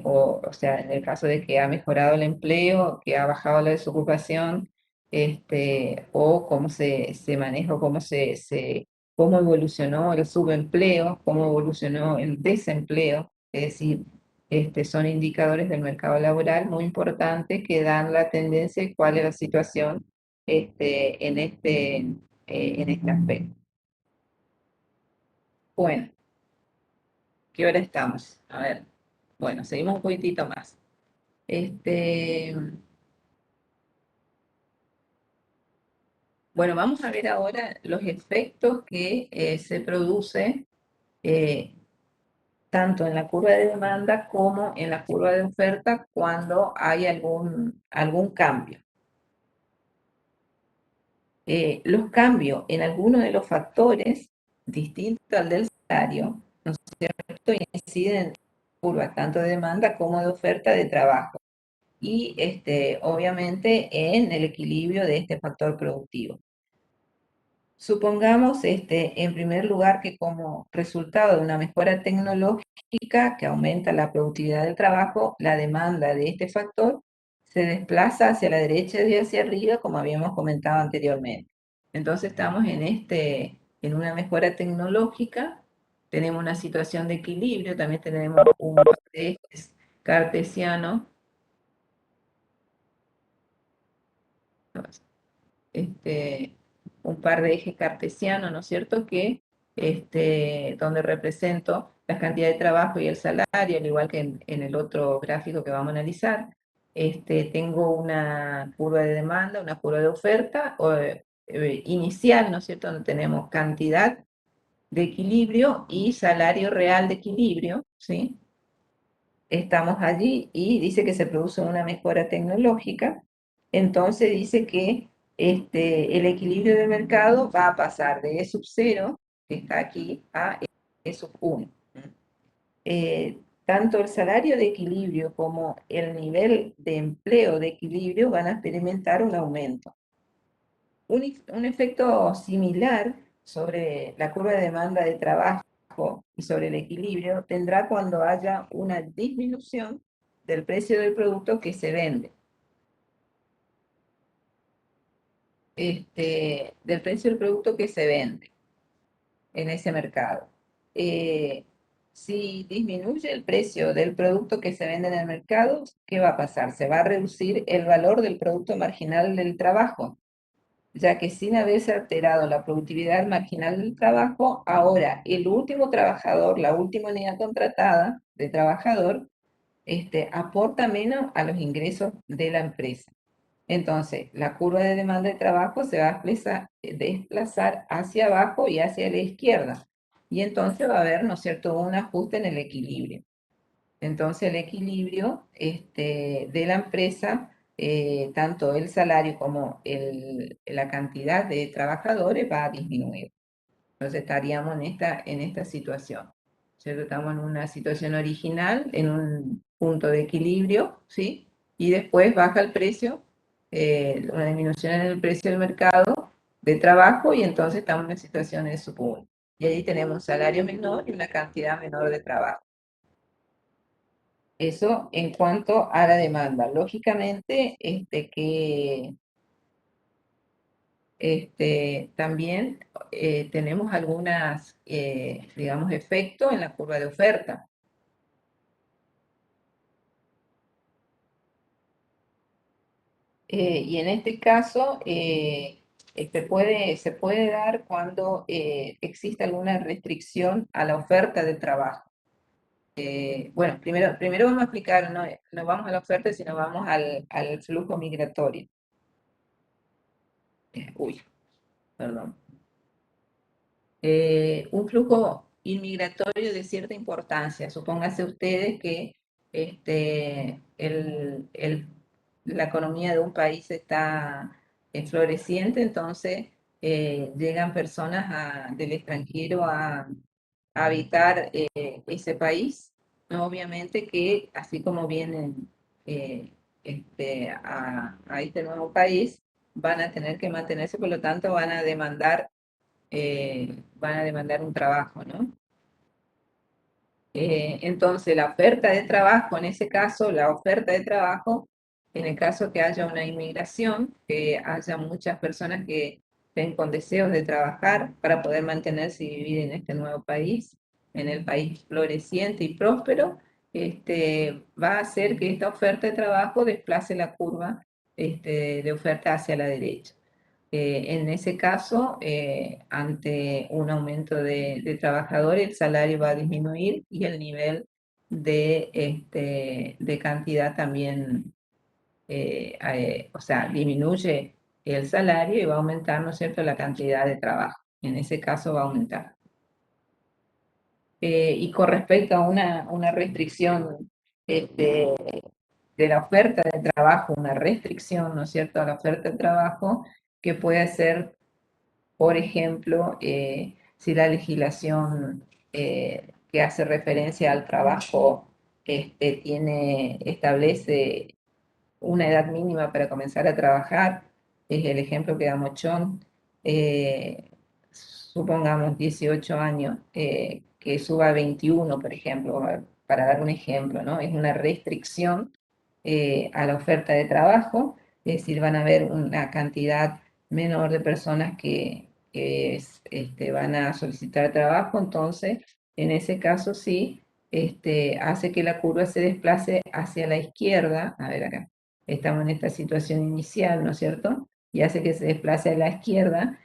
o sea, en el caso de que ha mejorado el empleo, que ha bajado la desocupación, o cómo se maneja, o cómo evolucionó el subempleo, cómo evolucionó el desempleo, es decir, son indicadores del mercado laboral muy importantes que dan la tendencia y cuál es la situación en este aspecto. Bueno, ¿qué hora estamos? A ver, bueno, seguimos un poquitito más. Bueno, vamos a ver ahora los efectos que se producen tanto en la curva de demanda como en la curva de oferta cuando hay algún cambio. Los cambios en algunos de los factores distintos al del salario, ¿no es cierto?, inciden en la curva tanto de demanda como de oferta de trabajo y obviamente en el equilibrio de este factor productivo. Supongamos, en primer lugar, que como resultado de una mejora tecnológica que aumenta la productividad del trabajo, la demanda de este factor se desplaza hacia la derecha y hacia arriba, como habíamos comentado anteriormente. Entonces estamos en una mejora tecnológica, tenemos una situación de equilibrio, también tenemos un ejes cartesiano, un par de ejes cartesianos, ¿no es cierto?, que donde represento la cantidad de trabajo y el salario, al igual que en el otro gráfico que vamos a analizar. Tengo una curva de demanda, una curva de oferta inicial, ¿no es cierto?, donde tenemos cantidad de equilibrio y salario real de equilibrio, ¿sí? Estamos allí y dice que se produce una mejora tecnológica, entonces dice que el equilibrio de mercado va a pasar de E sub 0, que está aquí, a E sub 1. Tanto el salario de equilibrio como el nivel de empleo de equilibrio van a experimentar un aumento. Un efecto similar sobre la curva de demanda de trabajo y sobre el equilibrio tendrá cuando haya una disminución del precio del producto que se vende. Del precio del producto que se vende en ese mercado. Si disminuye el precio del producto que se vende en el mercado, ¿qué va a pasar? Se va a reducir el valor del producto marginal del trabajo, ya que sin haberse alterado la productividad marginal del trabajo, ahora el último trabajador, la última unidad contratada de trabajador, aporta menos a los ingresos de la empresa. Entonces, la curva de demanda de trabajo se va a desplazar hacia abajo y hacia la izquierda. Y entonces va a haber, ¿no es cierto?, un ajuste en el equilibrio. Entonces, el equilibrio de la empresa, tanto el salario como la cantidad de trabajadores va a disminuir. Entonces, estaríamos en esta situación, ¿cierto? Estamos en una situación original, en un punto de equilibrio, ¿sí? Y después baja el precio, una disminución en el precio del mercado de trabajo, y entonces estamos en una situación de subúrbano. Y ahí tenemos un salario menor y una cantidad menor de trabajo. Eso en cuanto a la demanda. Lógicamente, también tenemos algunas, digamos, efectos en la curva de oferta. Y en este caso, se puede dar cuando existe alguna restricción a la oferta de trabajo. Bueno, primero vamos a explicar, no vamos a la oferta, sino vamos al flujo migratorio. Perdón. Un flujo inmigratorio de cierta importancia. Supóngase ustedes que la economía de un país está floreciente, entonces llegan personas del extranjero a habitar ese país. Obviamente que así como vienen a este nuevo país, van a tener que mantenerse, por lo tanto van a demandar un trabajo, ¿no? Entonces, la oferta de trabajo, en ese caso, la oferta de trabajo, en el caso que haya una inmigración, que haya muchas personas que estén con deseos de trabajar para poder mantenerse y vivir en este nuevo país, en el país floreciente y próspero, va a hacer que esta oferta de trabajo desplace la curva de oferta hacia la derecha. En ese caso, ante un aumento de trabajadores, el salario va a disminuir y el nivel de cantidad también, o sea, disminuye el salario y va a aumentar, ¿no es cierto?, la cantidad de trabajo. En ese caso va a aumentar. Y con respecto a una restricción de la oferta de trabajo, una restricción, ¿no es cierto?, a la oferta de trabajo, que puede ser, por ejemplo, si la legislación que hace referencia al trabajo establece una edad mínima para comenzar a trabajar, es el ejemplo que da Mochón, supongamos 18 años, que suba a 21, por ejemplo, para dar un ejemplo, ¿no? Es una restricción a la oferta de trabajo, es decir, van a haber una cantidad menor de personas que van a solicitar trabajo, entonces, en ese caso sí, hace que la curva se desplace hacia la izquierda. A ver acá, estamos en esta situación inicial, ¿no es cierto? Y hace que se desplace a la izquierda,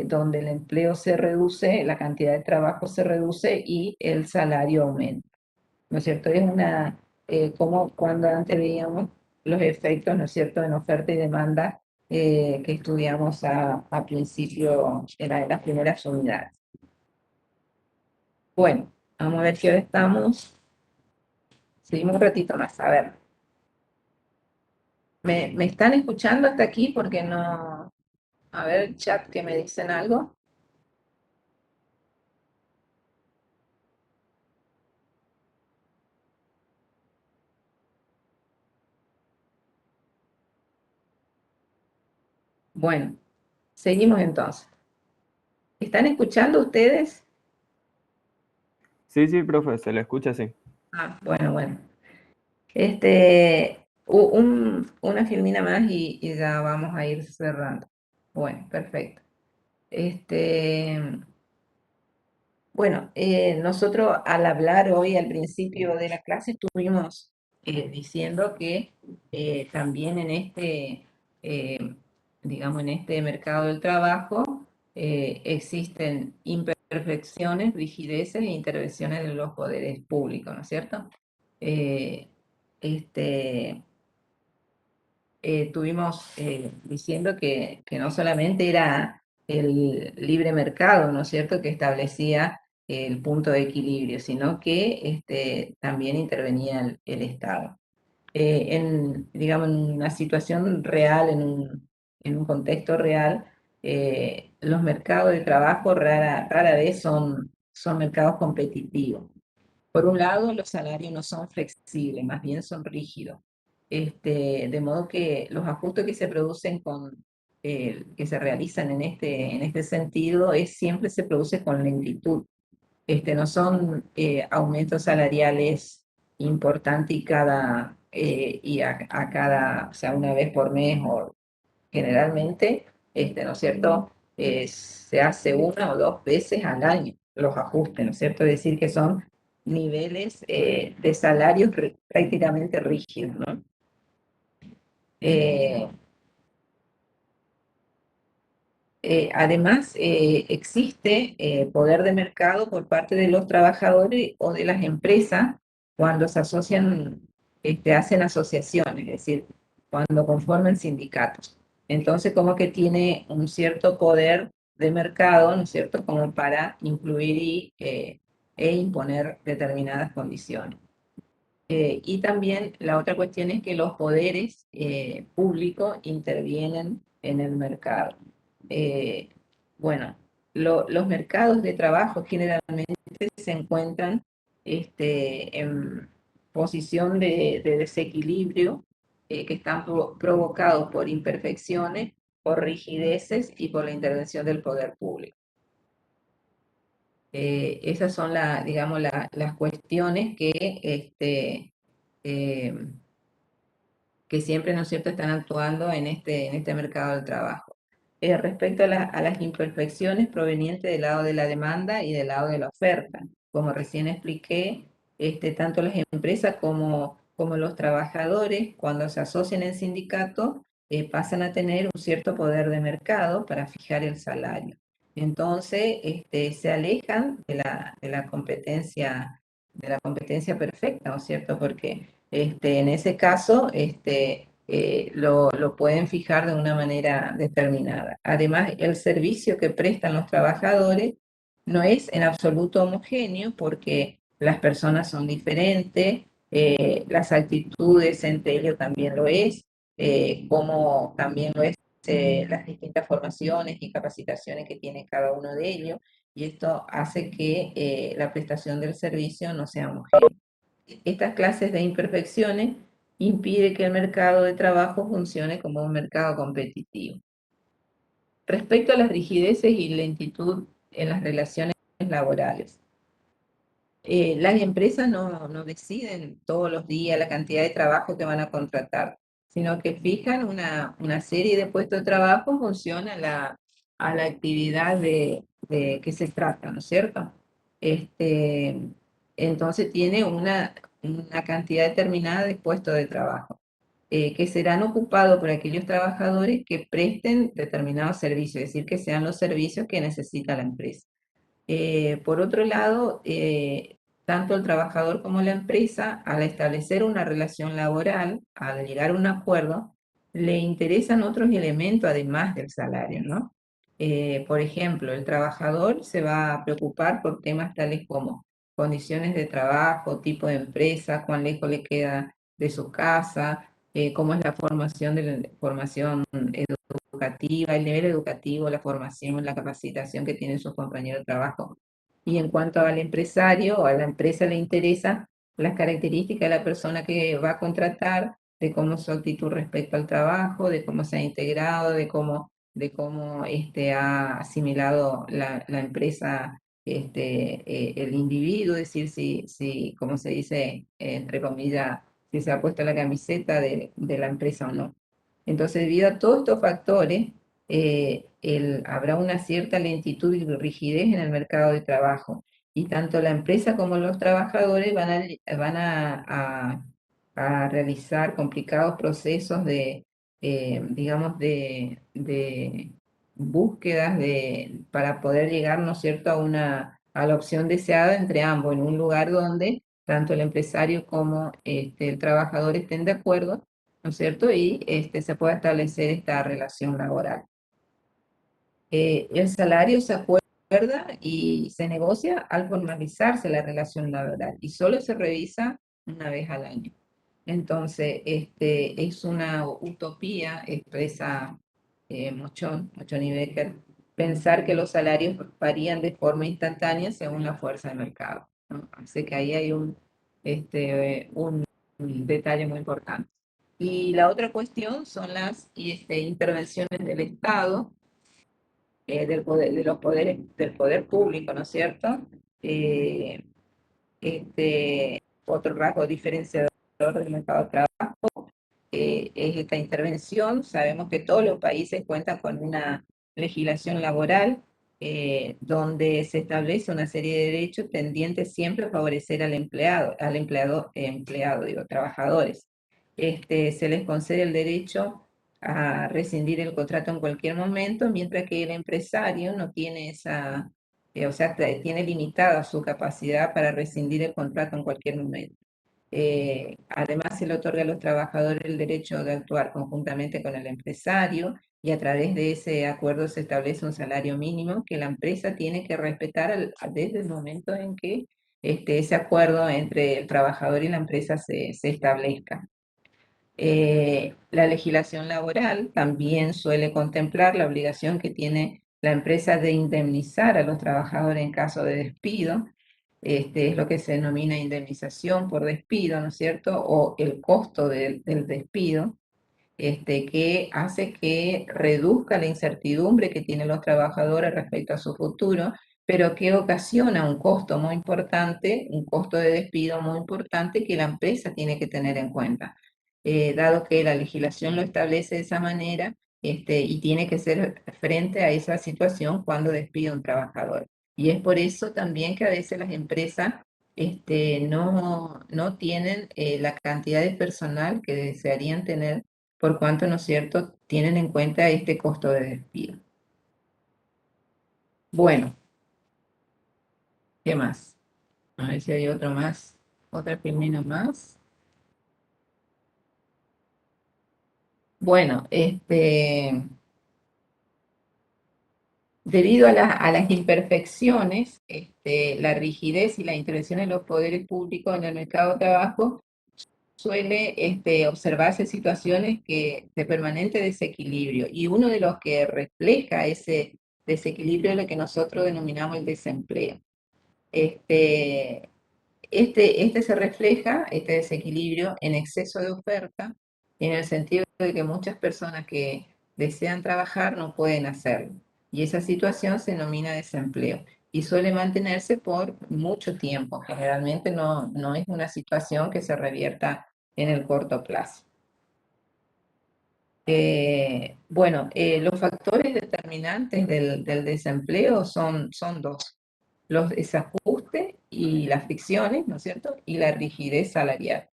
donde el empleo se reduce, la cantidad de trabajo se reduce y el salario aumenta, ¿no es cierto? Es como cuando antes veíamos los efectos, ¿no es cierto?, en oferta y demanda, que estudiamos a principio de las primeras unidades. Bueno, vamos a ver qué hora estamos. Seguimos un ratito más, a ver. ¿Me están escuchando hasta aquí? Porque no... A ver el chat, que me dicen algo. Bueno, seguimos entonces. ¿Están escuchando ustedes? Sí, sí, profe, se le escucha así. Ah, bueno. Una filmina más y ya vamos a ir cerrando. Bueno, perfecto. Bueno, nosotros al hablar hoy al principio de la clase estuvimos diciendo que también digamos, en este mercado del trabajo existen imperfecciones, rigideces e intervenciones de los poderes públicos, ¿no es cierto? Eh, este, Estuvimos diciendo que no solamente era el libre mercado, ¿no es cierto?, que establecía el punto de equilibrio, sino que también intervenía el Estado. Digamos, en una situación real, en un contexto real, los mercados de trabajo rara vez son mercados competitivos. Por un lado, los salarios no son flexibles, más bien son rígidos. De modo que los ajustes que se producen que se realizan en este sentido, siempre se produce con lentitud. No son aumentos salariales importantes o sea, una vez por mes, o generalmente, ¿no es cierto? Se hace una o dos veces al año los ajustes, ¿no es cierto? Es decir, que son niveles de salarios prácticamente rígidos, ¿no? Además, existe poder de mercado por parte de los trabajadores o de las empresas cuando se asocian, hacen asociaciones, es decir, cuando conforman sindicatos. Entonces, como que tiene un cierto poder de mercado, ¿no es cierto?, como para influir e imponer determinadas condiciones. Y también la otra cuestión es que los poderes públicos intervienen en el mercado. Bueno, los mercados de trabajo generalmente se encuentran en posición de desequilibrio que están provocados por imperfecciones, por rigideces y por la intervención del poder público. Esas son digamos, las cuestiones que siempre, ¿no es cierto?, están actuando en este mercado del trabajo. Respecto a las imperfecciones provenientes del lado de la demanda y del lado de la oferta, como recién expliqué, tanto las empresas como los trabajadores, cuando se asocian en sindicato, pasan a tener un cierto poder de mercado para fijar el salario. Entonces, se alejan de la competencia perfecta, ¿no es cierto? Porque en ese caso, lo pueden fijar de una manera determinada. Además, el servicio que prestan los trabajadores no es en absoluto homogéneo porque las personas son diferentes, las actitudes entre ellos también lo es, como también lo es las distintas formaciones y capacitaciones que tiene cada uno de ellos, y esto hace que la prestación del servicio no sea homogénea. Estas clases de imperfecciones impide que el mercado de trabajo funcione como un mercado competitivo. Respecto a las rigideces y lentitud en las relaciones laborales, las empresas no deciden todos los días la cantidad de trabajo que van a contratar, sino que fijan una serie de puestos de trabajo en función a la actividad de que se trata, ¿no es cierto? Entonces tiene una cantidad determinada de puestos de trabajo, que serán ocupados por aquellos trabajadores que presten determinados servicios, es decir, que sean los servicios que necesita la empresa. Por otro lado, tanto el trabajador como la empresa, al establecer una relación laboral, al llegar a un acuerdo, le interesan otros elementos además del salario, ¿no? Por ejemplo, el trabajador se va a preocupar por temas tales como condiciones de trabajo, tipo de empresa, cuán lejos le queda de su casa, cómo es la formación educativa, el nivel educativo, la formación, la capacitación que tienen sus compañeros de trabajo. Y en cuanto al empresario o a la empresa le interesa las características de la persona que va a contratar, de cómo es su actitud respecto al trabajo, de cómo se ha integrado, de cómo ha asimilado la empresa, el individuo, es decir, si como se dice, entre comillas, si se ha puesto la camiseta de la empresa o no. Entonces, debido a todos estos factores, habrá una cierta lentitud y rigidez en el mercado de trabajo. Y tanto la empresa como los trabajadores van a realizar complicados procesos digamos, de búsquedas para poder llegar, ¿no es cierto?, a la opción deseada entre ambos, en un lugar donde tanto el empresario como el trabajador estén de acuerdo, ¿no es cierto? Y se pueda establecer esta relación laboral. El salario se acuerda y se negocia al formalizarse la relación laboral y solo se revisa una vez al año. Entonces, es una utopía, expresa Mochón y Becker, pensar que los salarios varían de forma instantánea según la fuerza de mercado, ¿no? Así que ahí hay un detalle muy importante. Y la otra cuestión son las intervenciones del Estado, del poder público, ¿no es cierto? Eh, Otro rasgo diferenciador del mercado de trabajo es esta intervención. Sabemos que todos los países cuentan con una legislación laboral donde se establece una serie de derechos tendientes siempre a favorecer al empleado, digo, trabajadores. Se les concede el derecho a rescindir el contrato en cualquier momento, mientras que el empresario no tiene o sea, tiene limitada su capacidad para rescindir el contrato en cualquier momento. Además, se le otorga a los trabajadores el derecho de actuar conjuntamente con el empresario y a través de ese acuerdo se establece un salario mínimo que la empresa tiene que respetar desde el momento en que ese acuerdo entre el trabajador y la empresa se establezca. La legislación laboral también suele contemplar la obligación que tiene la empresa de indemnizar a los trabajadores en caso de despido, es lo que se denomina indemnización por despido, ¿no es cierto? O el costo del despido, que hace que reduzca la incertidumbre que tienen los trabajadores respecto a su futuro, pero que ocasiona un costo muy importante, un costo de despido muy importante que la empresa tiene que tener en cuenta. Dado que la legislación lo establece de esa manera, y tiene que hacer frente a esa situación cuando despide a un trabajador. Y es por eso también que a veces las empresas no tienen la cantidad de personal que desearían tener, por cuanto, ¿no es cierto?, tienen en cuenta este costo de despido. Bueno, ¿qué más? A ver si hay otro más, otra primera más. Bueno, debido a las imperfecciones, la rigidez y la intervención de los poderes públicos en el mercado de trabajo, suele observarse situaciones de permanente desequilibrio, y uno de los que refleja ese desequilibrio es lo que nosotros denominamos el desempleo. Se refleja, este desequilibrio, en exceso de oferta, en el sentido de que muchas personas que desean trabajar no pueden hacerlo. Y esa situación se denomina desempleo y suele mantenerse por mucho tiempo. Generalmente no es una situación que se revierta en el corto plazo. Los factores determinantes del desempleo son dos: los desajustes y las fricciones, ¿no es cierto?, y la rigidez salarial.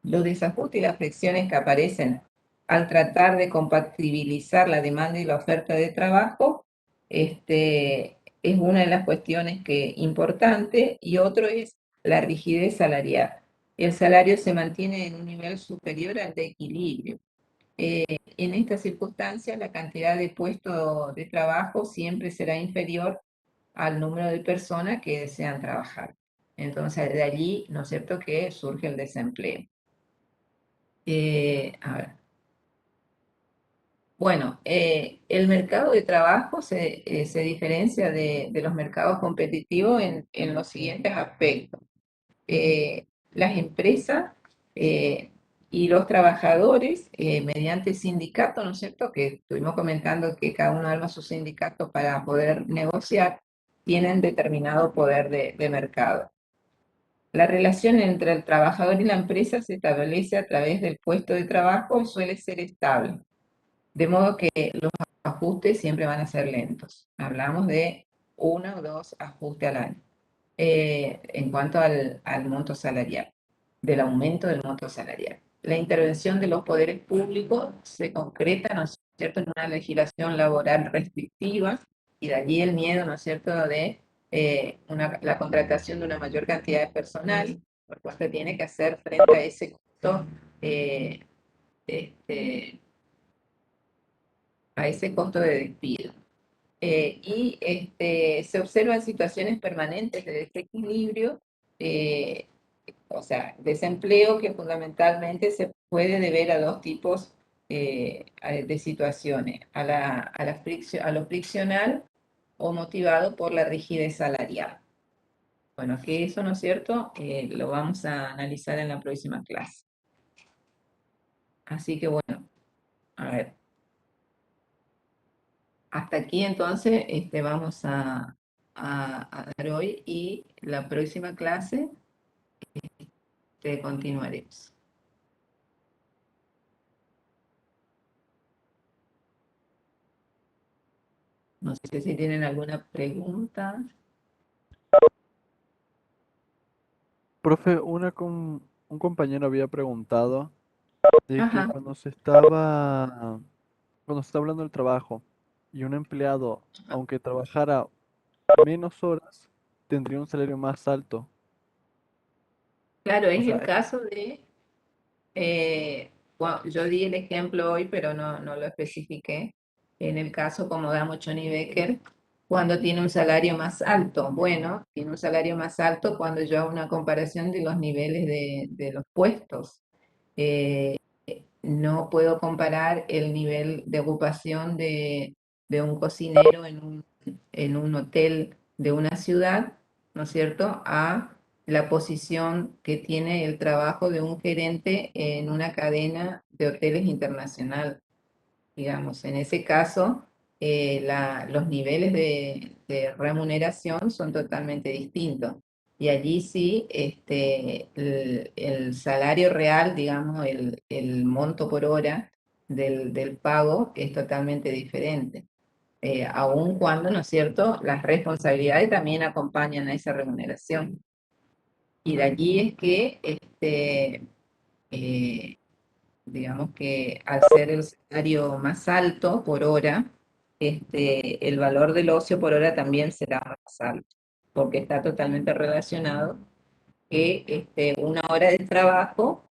Los desajustes y las fricciones que aparecen al tratar de compatibilizar la demanda y la oferta de trabajo, es una de las cuestiones importante, y otro es la rigidez salarial. El salario se mantiene en un nivel superior al de equilibrio. En estas circunstancias, la cantidad de puestos de trabajo siempre será inferior al número de personas que desean trabajar. Entonces, de allí, ¿no es cierto?, que surge el desempleo. A ver. Bueno, el mercado de trabajo se diferencia de los mercados competitivos en los siguientes aspectos. Las empresas y los trabajadores, mediante sindicatos, ¿no es cierto?, que estuvimos comentando que cada uno arma su sindicato para poder negociar, tienen determinado poder de mercado. La relación entre el trabajador y la empresa se establece a través del puesto de trabajo y suele ser estable, de modo que los ajustes siempre van a ser lentos. Hablamos de 1 o 2 ajustes al año. En cuanto al monto salarial, del aumento del monto salarial. La intervención de los poderes públicos se concreta, ¿no es cierto?, en una legislación laboral restrictiva, y de allí el miedo, ¿no es cierto?, de la contratación de una mayor cantidad de personal, por cuanto tiene que hacer frente a ese costo, de despido. Se observan situaciones permanentes de desequilibrio, o sea, desempleo, que fundamentalmente se puede deber a dos tipos de situaciones: a lo friccional, o motivado por la rigidez salarial. Bueno, que eso, ¿no es cierto?, lo vamos a analizar en la próxima clase. Así que bueno, a ver. Hasta aquí entonces vamos a dar hoy, y la próxima clase continuaremos. No sé si tienen alguna pregunta. Profe, un compañero había preguntado de que Ajá, cuando se está hablando del trabajo y un empleado, aunque trabajara menos horas, tendría un salario más alto. claro, O es el sea, caso de, yo di el ejemplo hoy, pero no lo especifiqué. En el caso, como da Johnny Becker, cuando tiene un salario más alto. Bueno, tiene un salario más alto cuando yo hago una comparación de los niveles de los puestos. Eh, no puedo comparar el nivel de ocupación de un cocinero en un hotel de una ciudad, ¿no es cierto?, a la posición que tiene el trabajo de un gerente en una cadena de hoteles internacional. Digamos, en ese caso, los niveles de remuneración son totalmente distintos. Y allí sí, el salario real, digamos, el monto por hora del pago es totalmente diferente. Aun cuando, ¿no es cierto?, las responsabilidades también acompañan a esa remuneración. Y de allí es que, eh, digamos que al ser el salario más alto por hora, el valor del ocio por hora también será más alto, porque está totalmente relacionado que una hora de trabajo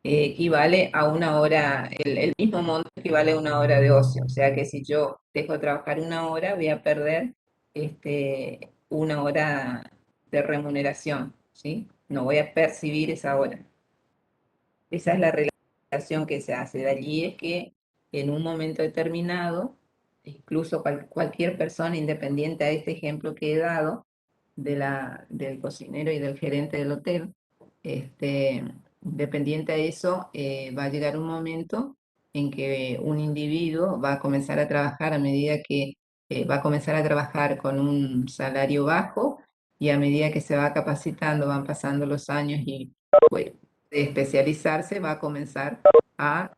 equivale a una hora, el mismo monto equivale a una hora de ocio. O sea que si yo dejo de trabajar una hora, voy a perder una hora de remuneración, ¿sí? No voy a percibir esa hora. Esa es la relación que se hace. De allí es que en un momento determinado, incluso cualquier persona, independiente a este ejemplo que he dado, del cocinero y del gerente del hotel, independiente a eso, va a llegar un momento en que un individuo va a comenzar a trabajar a medida que va a comenzar a trabajar con un salario bajo, y a medida que se va capacitando, van pasando los años y pues, de especializarse, va a comenzar a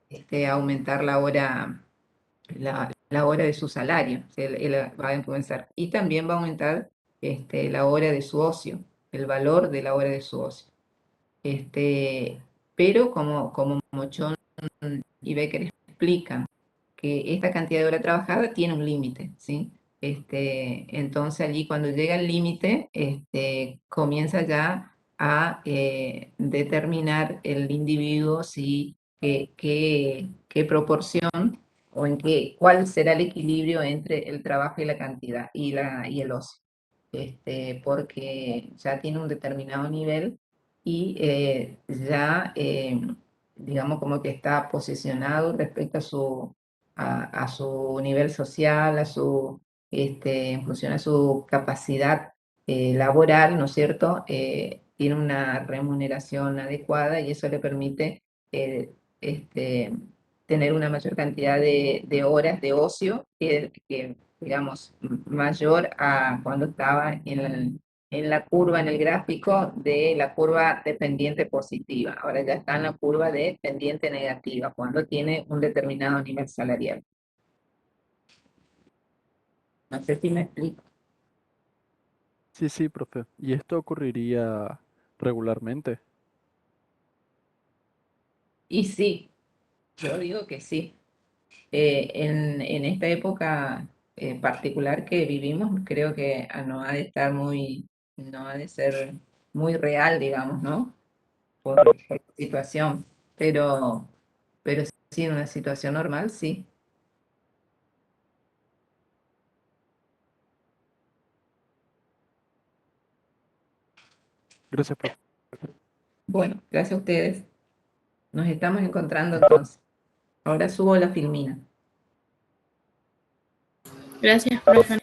aumentar la hora de su salario. O sea, él va a comenzar. Y también va a aumentar la hora de su ocio, el valor de la hora de su ocio. Pero como Mochón y Becker explican que esta cantidad de hora trabajada tiene un límite, ¿sí? Entonces allí cuando llega el límite, comienza ya a determinar el individuo si qué proporción o cuál será el equilibrio entre el trabajo y la cantidad y el ocio. Porque ya tiene un determinado nivel y ya, digamos, como que está posicionado respecto a su nivel social, en función a su capacidad laboral, ¿no es cierto? Tiene una remuneración adecuada y eso le permite eh, este, tener una mayor cantidad de horas de ocio digamos, mayor a cuando estaba en la curva, en el gráfico de la curva de pendiente positiva. Ahora ya está en la curva de pendiente negativa, cuando tiene un determinado nivel salarial. No sé si me explico. Sí, sí, profe. ¿Y esto ocurriría regularmente? Y sí, yo digo que sí. En esta época particular que vivimos, creo que no ha de estar no ha de ser muy real, digamos, ¿no? Por la situación, pero sí, en una situación normal, sí. Gracias, profe. Bueno, gracias a ustedes. Nos estamos encontrando entonces. Ahora subo la filmina. Gracias, profe.